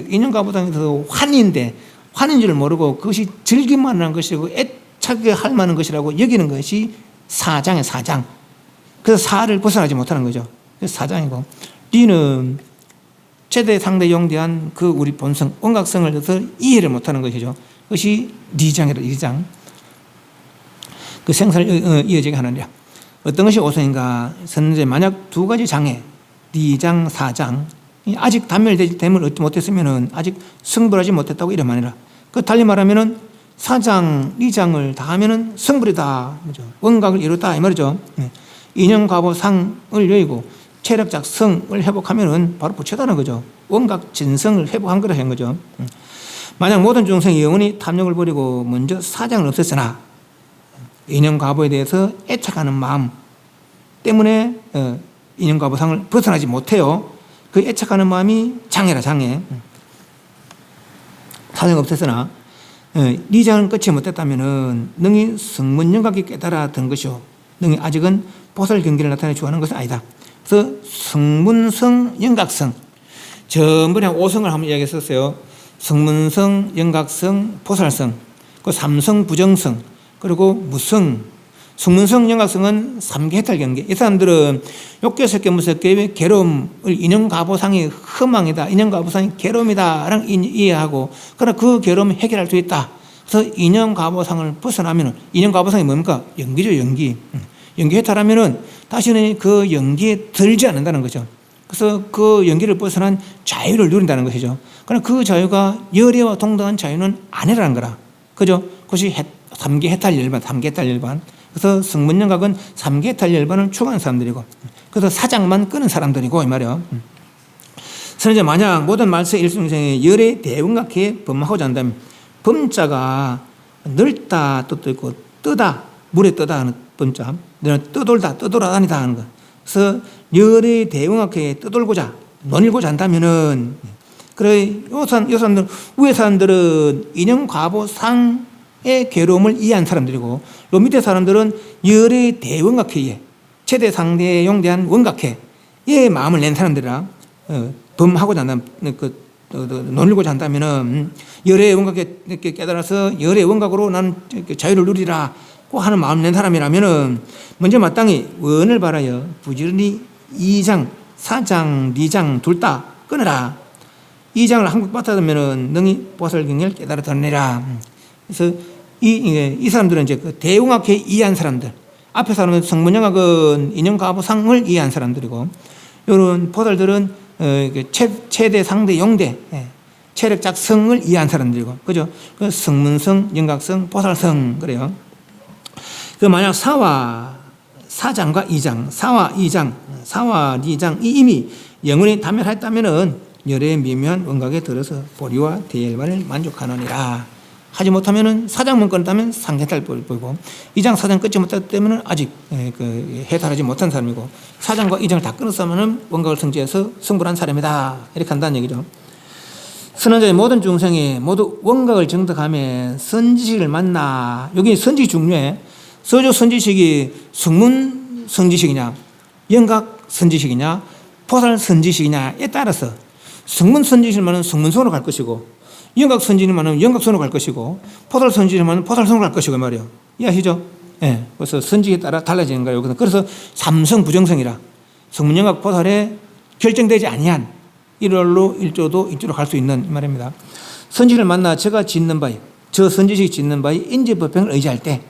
환인데 환인 줄 모르고 그것이 즐길만 하는 것이고 애착하게 할 만한 것이라고 여기는 것이 사장의 사장. 그래서 사를 벗어나지 못하는 거죠. 그래서 사장이고, 리는 최대 상대 영대한 그 우리 본성, 원각성을 해서 이해를 못하는 것이죠. 그것이 리장이라, 리장. 그 생사를 이어지게 하느냐. 어떤 것이 오선인가? 선제 만약 2가지 장애, 리장, 사장, 아직 단멸됨을 얻지 못했으면 아직 성불하지 못했다고 이름 아니라. 그 달리 말하면은 사장, 리장을 다 하면은 성불이다. 그죠? 원각을 이뤘다. 이 말이죠. 인연과보상을 여의고 체력작 성을 회복하면은 바로 부처다는 거죠. 원각 진성을 회복한 거라 한 거죠. 만약 모든 중생이 영원히 탐욕을 버리고 먼저 사장을 없앴으나 인연과보에 대해서 애착하는 마음 때문에 인연과보상을 벗어나지 못해요. 그 애착하는 마음이 장애라, 장애. 사장 없앴으나 리장을 끝이 못했다면 능히 성문영각이 깨달아든 것이요, 능히 아직은 보살 경기를 나타내 주하는 것은 아니다. 그래서 성문성, 영각성, 전번에 5성을 한번 이야기했었어요. 성문성, 영각성, 보살성, 그 삼성, 부정성, 그리고 무성, 성문성, 영각성은 3개 해탈 경계. 이 사람들은 욕계, 색계, 무색계의 괴로움을 인연과보상이 흠망이다, 인연과보상이 괴로움이다 라는 이해하고, 그러나 그 괴로움을 해결할 수 있다. 그래서 인연과보상을 벗어나면은, 인연과보상이 뭡니까? 연기죠, 연기. 연기 해탈하면은 다시는 그 연기에 들지 않는다는 거죠. 그래서 그 연기를 벗어난 자유를 누린다는 것이죠. 그러나 그 자유가 열애와 동등한 자유는 아니라는 거라. 그죠? 그것이 3계 해탈 열반, 3계 해탈 열반. 그래서 성문영각은 3계 해탈 열반을 추구하는 사람들이고, 그래서 사장만 끄는 사람들이고, 이 말이에요. 그래서 이제 만약 모든 말세 일중생의 열애 대원각회에 범하고자 한다면, 범자가 넓다 뜻도 있고, 뜨다, 물에 뜨다 하는 범자, 떠돌다, 떠돌아다니다 하는 거. 그래서 열의 대응학회에 떠돌고자, 논일고자 한다면은, 그래, 요 사람들, 위에 사람들은 인연과보상의 괴로움을 이해한 사람들이고, 요 밑에 사람들은 열의 대원각회에, 최대 상대 용대한 원각회에 마음을 낸 사람들이라, 범하고자 한다면, 논일고자 한다면은, 열의 원각에 깨달아서 열의 원각으로 나는 자유를 누리라 하는 마음을 낸 사람이라면은, 먼저 마땅히 원을 바라여 부지런히 2장, 4장, 2장 둘 다 끊어라. 2장을 한국 받아들면은 능히 보살경을 깨달아 드러내라. 그래서 이 사람들은 이제 그 대웅학회 이해한 사람들, 앞에 사람은 성문영학은 인연과보상을 이해한 사람들이고, 이런 보살들은 최대, 상대, 용대, 체력작 성을 이해한 사람들이고, 그죠? 그 성문성, 영각성, 보살성, 그래요. 그 만약 4장과 2장, 4와 2장, 이미 영원히 담멸했다면은 열의 미묘한 원각에 들어서 보리와 대열반을 만족하느니라. 하지 못하면은 4장만 끊었다면 상해탈 보이고, 2장, 4장 끊지 못했다면은 아직 해탈하지 못한 사람이고, 4장과 2장을 다 끊었으면은 원각을 성취해서 성불한 사람이다. 이렇게 한다는 얘기죠. 선원자의 모든 중생이 모두 원각을 정득하며 선지식을 만나. 여기 선지식이 중요해. 서조 선지식이 성문 선지식이냐, 영각 선지식이냐, 보살 선지식이냐에 따라서 성문 선지식이면 성문성으로 갈 것이고, 영각 선지식이면 영각성으로 갈 것이고, 보살 선지식이면 보살성으로 갈 것이고 말이에요. 이해하시죠? 예. 그래서 선지식에 따라 달라지는 거예요. 그래서 삼성 부정성이라 성문 영각 보살에 결정되지 아니한 일월로 일조도 일조로 갈 수 있는 말입니다. 선지식을 만나 저가 짓는 바에, 저 선지식이 짓는 바에 인지법행을 의지할 때,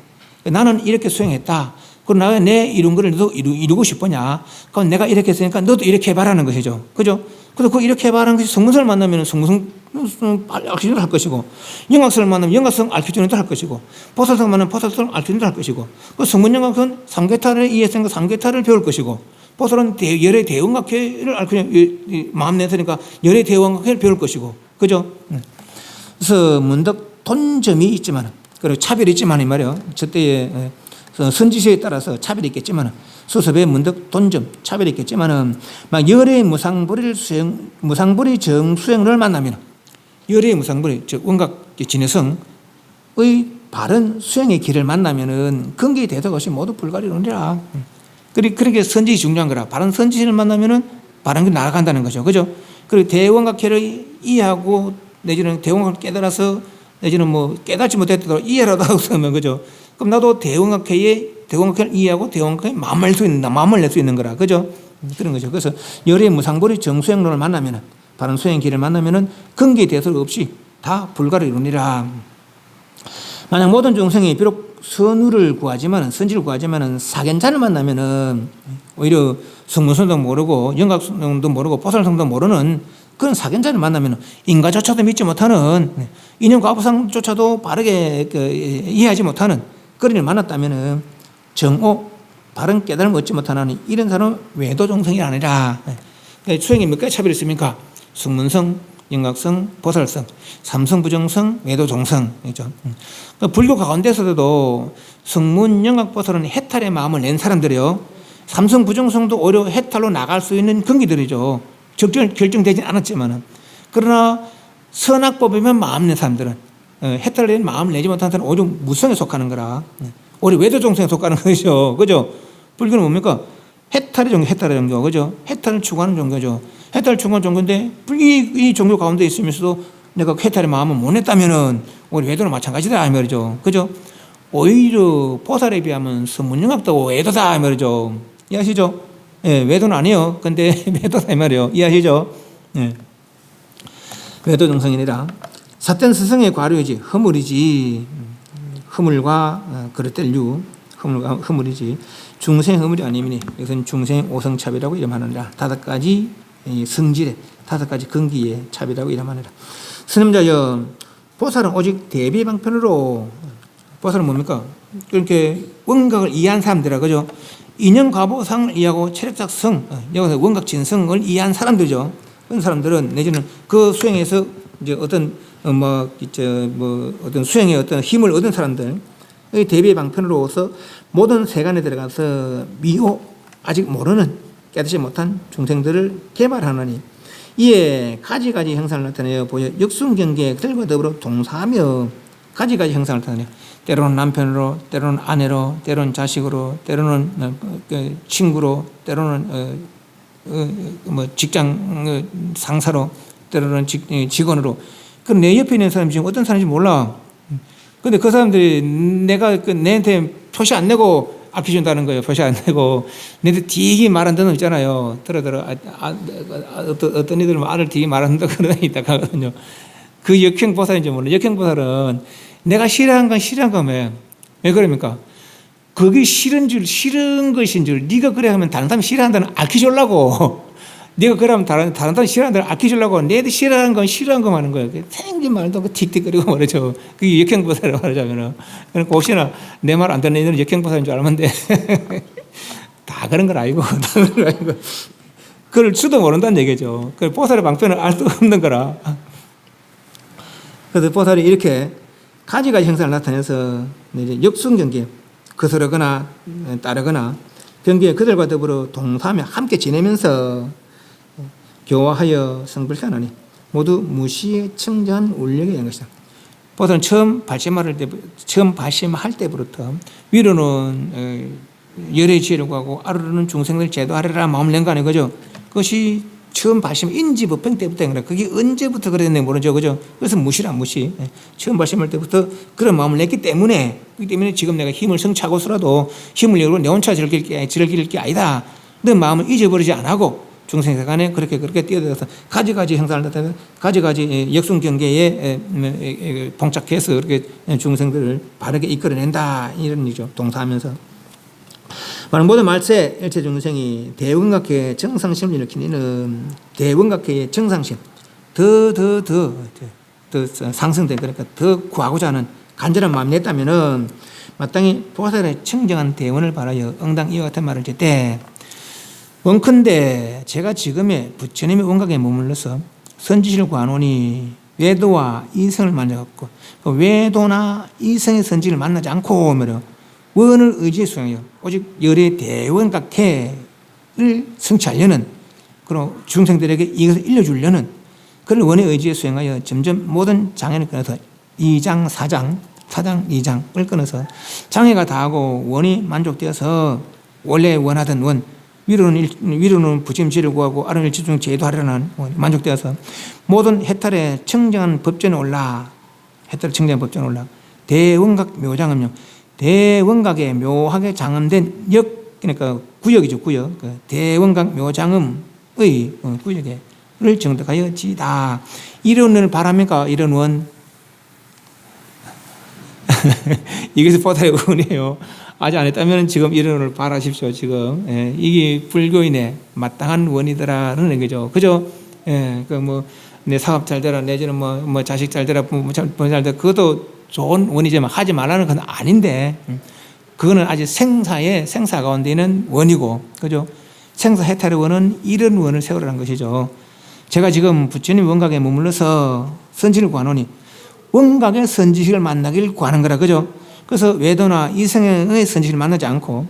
나는 이렇게 수행했다. 그럼 나왜 내 이룬 거를 너도 이루고 싶으냐? 그럼 내가 이렇게 했으니까 너도 이렇게 해봐라는 것이죠. 그죠? 그래서 그 이렇게 해봐라는 것이 성문성을 만나면 성문성 알기준을 할 것이고, 영각성을 만나면 영각성 알기준을 할 것이고, 보살성을 만나면 보살성을 알기준을 할 것이고, 그 성문영각은 삼계탈을 이해했으니까 삼계탈을 배울 것이고, 보살은 열의 대원각회를 마음 내서니까 열의 대원각회를 배울 것이고, 그죠? 그래서 문득 돈점이 있지만, 그리고 차별이 있지만 이 말이에요. 저때의 선지식에 따라서 차별이 있겠지만, 수습의 문득 돈점 차별이 있겠지만은, 막 열의 무상불의 정수행을 만나면, 열의 무상불의 즉 원각 진해성의 바른 수행의 길을 만나면은 근기 대덕 없이 모두 불가리로니라. 그렇게 선지식이 중요한 거라. 바른 선지식을 만나면은 바른 길 나아간다는 거죠. 그죠? 그리고 대원각회를 이해하고 내지는 대원각을 깨달아서 내지는 뭐 깨닫지 못했더라도 이해라도 하고 쓰면, 그죠? 그럼 나도 대원각회를 이해하고 대원각회에 마음을 낼 수 있는 거라. 그죠? 그런 거죠. 그래서 열의 무상불의 정수행론을 만나면은, 바른 수행 길을 만나면은 근기 대설 없이 다 불가를 이루니라. 만약 모든 중생이 비록 선우를 구하지만은, 선지를 구하지만은 사견자를 만나면은 오히려 성문성도 모르고 영각성도 모르고 보살성도 모르는 그런 사견자를 만나면 인가조차도 믿지 못하는, 인연과보상조차도 바르게 이해하지 못하는 그런 일을 만났다면 정오, 바른 깨달음을 얻지 못하는 이런 사람은 외도종성이 아니라. 수행이 몇 가지 차별이 있습니까? 성문성, 영각성, 보살성, 삼성부정성, 외도종성이죠. 불교 가운데서도 성문, 영각, 보살은 해탈의 마음을 낸 사람들이요. 삼성부정성도 오히려 해탈로 나갈 수 있는 근기들이죠. 결정되진 않았지만은. 그러나 선악법이면 마음 낸 사람들은, 해탈을 낸 마음을 내지 못한 사람은 오히려 무성에 속하는 거라. 오히려 외도종성에 속하는 것이죠. 그죠? 불교는 뭡니까? 해탈의 종교, 그죠? 해탈을 추구하는 종교죠. 해탈을 추구하는 종교인데, 이 종교 가운데 있으면서도 내가 해탈의 마음을 못 냈다면은 우리 외도는 마찬가지다 이 말이죠. 그죠? 오히려 보살에 비하면 성문영각도 외도다 이 말이죠. 이해하시죠? 예, 외도는 아니에요. 근데 외도다 이 말이에요. 이해하시죠? 예. 외도 정성이니라. 삿된 스승의 과류이지 허물이지. 허물과 그릇될류 허물과 허물이지 중생 허물이 아니니 이것은 중생 오성찹이라고 이름하느니라. 5가지 성질의 5가지 근기의 찹이라고 이름하느니라. 스님자여 보살은 오직 대비방편으로 보살은 뭡니까? 그렇게 원각을 이해한 사람들이라 그죠? 인연과보상을 이해하고 체력작성 여기서 원각진성을 이해한 사람들이죠. 그런 사람들은 내지는 그 수행에서 이제 어떤 어떤 수행의 어떤 힘을 얻은 사람들 대비의 방편으로서 모든 세간에 들어가서 미호 아직 모르는 깨닫지 못한 중생들을 개발하느니 이에 가지가지 형상을 나타내어 보여 역순경계들과 더불어 동사하며 가지가지 형상을 나타내요. 때로는 남편으로, 때로는 아내로, 때로는 자식으로, 때로는 친구로, 때로는 직장 상사로, 때로는 직원으로. 그 내 옆에 있는 사람이 지금 어떤 사람인지 몰라. 근데 그 사람들이 내가 내한테 표시 안 내고 아껴준다는 거예요. 표시 안 내고. 내한테 되게 말한 데는 있잖아요. 어떤 이들은 알을 되게 말한다 그러다 있다가 하거든요. 그 역행보살인지 모르는 역행보살은 내가 싫어한 건 싫어한 거면 왜 그럽니까? 그게 싫은 것인 줄 네가 그래 하면 다른 사람이 싫어한다는 아껴주려고 네가 그러면 다른 사람이 싫어한다는 아껴주려고 내도 싫어하는 건 싫어한 거 하는 거예요. 생긴 말도 틱틱거리고 말이죠. 그게 역행보살이라고 말하자면은 그러니까 혹시나 내 말 안 듣는 애들은 역행보살인 줄 알면 돼. 다 그런 건 아니고 다 그런 건 아니고 그걸 수도 모른다는 얘기죠. 그 보살의 방편을 알 수가 없는 거라. 그래서 보살이 이렇게 가지가지 형상을 나타내서 이제 역순경계 거스르거나 따르거나 경계에 그들과 더불어 동사하며 함께 지내면서 교화하여 성불하나니 모두 무시에 청정한 울력에 연 것이다. 보살은 처음 발심할 때부터 위로는 열의 지혜를 구하고 아래로는 중생들 제도하리라 마음을 낸 거 아니에요, 그죠? 그것이 처음 발심 인지법행 때부터 그래. 그게 언제부터 그랬는지 모르죠, 그죠? 그래서 무시라 무시. 처음 발심할 때부터 그런 마음을 냈기 때문에 지금 내가 힘을 성취하고서라도 힘을 열고 내 혼자 즐길 게 아니다. 내 마음을 잊어버리지 않고 중생세간에 그렇게 뛰어들어서 가지가지 형상을 나타내서 가지가지 역순경계에 봉착해서 그렇게 중생들을 바르게 이끌어낸다 이런 얘기죠. 동사하면서. 모든 말세 일체 중생이 대원각회의 정상심을 일으킨 이는 대원각회의 정상심 더 상승된 그러니까 더 구하고자 하는 간절한 마음이 냈다면은 마땅히 보살의 청정한 대원을 바라여 응당 이와 같은 말을 할 때 원컨대 제가 지금의 부처님의 원각에 머물러서 선지시를 구하노니 외도와 이성을 만나갖고 외도나 이성의 선지를 만나지 않고 원을 의지해 수행하여 오직 열의 대원각태를 성취하려는 그런 중생들에게 이것을 일러주려는 그런 원의 의지에 수행하여 점점 모든 장애를 끊어서 2장, 4장, 2장을 끊어서 장애가 다하고 원이 만족되어서 원래 원하던 원 위로는 부침지를 구하고 아래는 일치중 제도하려는 원이 만족되어서 모든 해탈의 청정한 법전에 올라 대원각 묘장음요 대원각에 묘하게 장음된 그러니까 구역이죠, 구역. 대원각 묘장음의 구역을 정득하여 지다. 이런 원을 바랍니까? 이런 원. 이것이 보살의 원이에요. 아직 안 했다면 지금 이런 원을 바라십시오, 지금. 이게 불교인의 마땅한 원이더라는 얘기죠. 그죠? 내 사업 잘 되라, 내지는 자식 잘 되라, 부모 잘 되라, 그것도 좋은 원이지만 하지 말라는 건 아닌데, 그거는 아직 생사 가운데 있는 원이고, 그죠? 생사 해탈의 원은 이런 원을 세우라는 것이죠. 제가 지금 부처님 원각에 머물러서 선지를 구하노니, 원각의 선지식을 만나길 구하는 거라, 그죠? 그래서 외도나 이성의 선지식을 만나지 않고,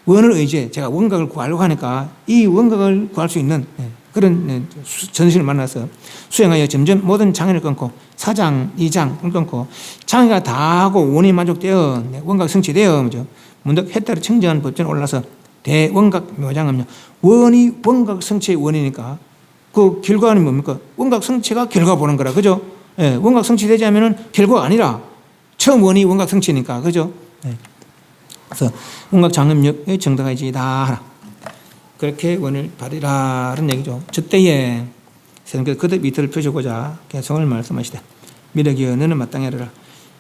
원을 의지해 제가 원각을 구하려고 하니까, 이 원각을 구할 수 있는 그런 전신을 만나서 수행하여 점점 모든 장애를 끊고 4장, 2장을 끊고 장애가 다하고 원이 만족되어 원각 성취되어 문득 해탈을 청정한 법전에 올라서 대원각 묘장음요 원이 원각 성취의 원이니까 그 결과는 뭡니까? 원각 성취가 결과 보는 거라, 그죠? 원각 성취되지 않으면 결과가 아니라 처음 원이 원각 성취니까, 그죠? 그래서 원각 장음력의 정당하지다 하라. 그렇게 원을 바리라는 얘기죠. 저때에 거듭 이틀을 펴주고자 개성을 말씀하시되 미륵이여 너는 마땅히 하라.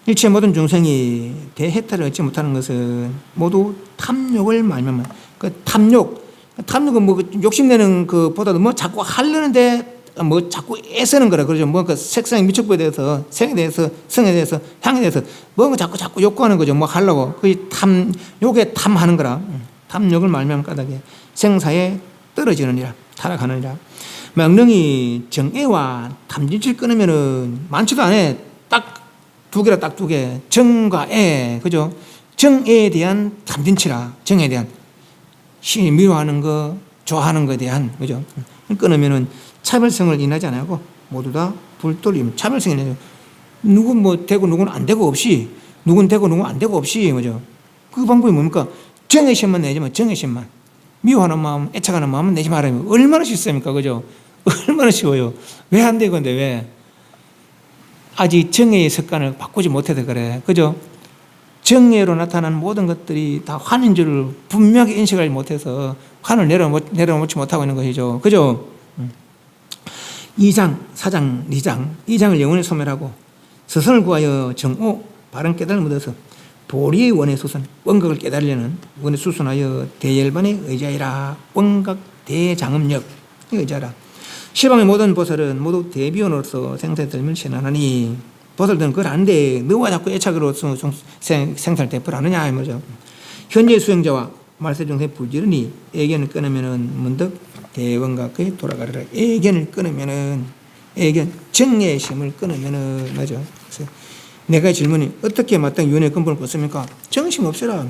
일체 모든 중생이 대해탈을 얻지 못하는 것은 모두 탐욕을 말미암아. 그 탐욕은 뭐 욕심내는 그보다도 뭐 자꾸 하려는데 뭐 자꾸 애쓰는 거라 그러죠. 뭐 그 색상의 미촉부에 대해서, 색에 대해서, 성에 대해서, 향에 대해서 뭔가 자꾸 욕구하는 거죠. 뭐 하려고. 그 욕에 탐하는 거라. 탐욕을 말미암아 까닭에 생사에 떨어지느니라, 타락하느니라. 명령이 정애와 탐진치를 끊으면은 많지도 않아. 딱 두 개라, 딱 두 개. 정과 애, 그죠? 정애에 대한 탐진치라, 정에 대한 신이 미워하는 거, 좋아하는 것에 대한, 그죠? 끊으면은 차별성을 인하지 않고 모두 다 불돌림. 차별성이 인하지. 누군 뭐 되고 누군 안 되고 없이, 누군 되고 누군 안 되고 없이, 그죠? 그 방법이 뭡니까? 정의심만 내지만 정의심만. 미워하는 마음, 애착하는 마음은 내지 말아요. 얼마나 쉽습니까? 그죠? 얼마나 쉬워요. 왜 안 돼, 근데 왜? 아직 정의의 습관을 바꾸지 못해서 그래. 그죠? 정의로 나타나는 모든 것들이 다 환인 줄을 분명하게 인식하지 못해서 환을 내려놓지 못하고 있는 것이죠. 그죠? 2장, 4장, 2장. 2장을 영원히 소멸하고 스승을 구하여 정오, 바른 깨달음을 얻어서 도리의 원의 수선, 원각을 깨달으려는 원의 수선하여 대열반의 의자이라. 원각 대장음력 의자라. 시방의 모든 보살은 모두 대비원으로서 생사에 들면 신하나니. 보살들은 그걸 아는데 너와 자꾸 애착으로 생사를 대풀하느냐 이 말이죠. 현재 수행자와 말세중생 부지런히 애견을 끊으면은 문득 대원각에 돌아가리라. 애견을 끊으면은, 애견 정의 심을 끊으면은, 맞죠? 그래서 내가 질문이 어떻게 마땅히 윤회 근본을 벗습니까? 정심 없애라.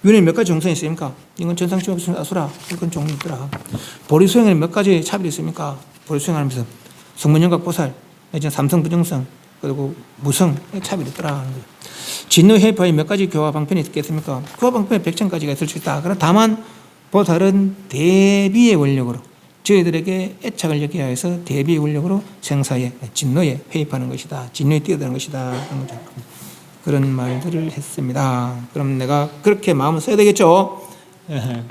윤회 몇 가지 정성이 있습니까? 이건 전상심 없으면 아수라. 이건 종류 있더라. 보리 수행에는 몇 가지 차별이 있습니까? 보리 수행하면서 성문영각 보살, 삼성 부정성, 그리고 무성의 차별이 있더라. 진노 해파의 몇 가지 교화 방편이 있겠습니까? 교화 방편에 100천가지가 있을 수 있다. 그러나 다만 보살은 대비의 원력으로 저희들에게 애착을 여기게 해서 대비의 원력으로 생사에, 진노에 회입하는 것이다. 진노에 뛰어드는 것이다. 그런 말들을 했습니다. 그럼 내가 그렇게 마음을 써야 되겠죠?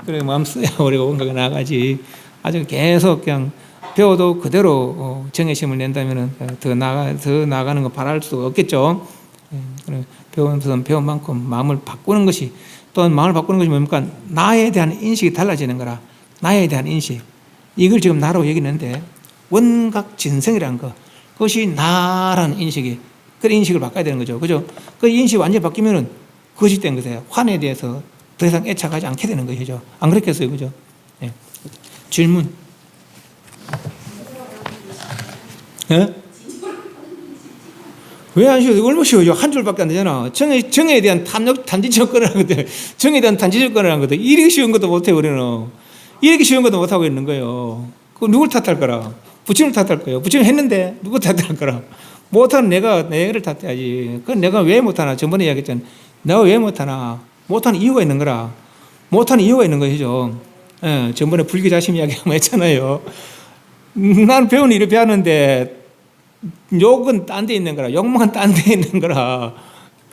그래, 마음 써야 우리가 원각에 나아가지. 아주 계속 그냥 배워도 그대로 정의심을 낸다면 더 나아가는 거 바랄 수가 없겠죠. 배운 만큼 마음을 바꾸는 것이, 또 마음을 바꾸는 것이 뭡니까? 나에 대한 인식이 달라지는 거라. 나에 대한 인식. 이걸 지금 나라고 얘기했는데 원각 진성이라는 거, 그것이 나라는 인식이, 그 인식을 바꿔야 되는 거죠. 그죠? 그 인식이 완전히 바뀌면은 그것이 된 거세요. 환에 대해서 더 이상 애착하지 않게 되는 것이죠. 안 그렇겠어요? 그죠? 네. 질문. 예? 왜 안 쉬워요? 얼마나 쉬워요? 한 줄밖에 안 되잖아. 정에 대한 단지적 거라는 것들, 정에 대한 단지적 거라는 것들, 이렇게 쉬운 것도 못해, 우리는. 이렇게 쉬운 것도 못하고 있는 거예요. 그 누굴 탓할 거라? 부처님을 탓할 거예요. 부처님 했는데 누구 탓할 거라? 못하는 내를 탓해야지. 그건 내가 왜 못하나? 저번에 이야기했잖아. 내가 왜 못하나? 못하는 이유가 있는 거라. 못하는 이유가 있는 것이죠. 예, 저번에 불교자심 이야기 한번 했잖아요. 나는 배우는 일을 배웠는데 욕은 딴 데 있는 거라. 욕망은 딴 데 있는 거라.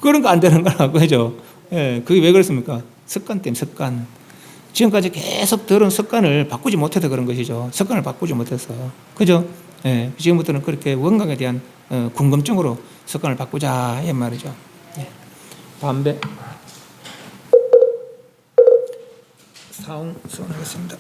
그런 거 안 되는 거라. 그죠? 예, 그게 왜 그렇습니까? 습관 때문에, 습관. 지금까지 계속 들은 습관을 바꾸지 못해서 그런 것이죠. 습관을 바꾸지 못해서. 그죠? 예, 지금부터는 그렇게 원각에 대한 궁금증으로 습관을 바꾸자, 이 말이죠. 예. 담배. 사웅 수원하겠습니다.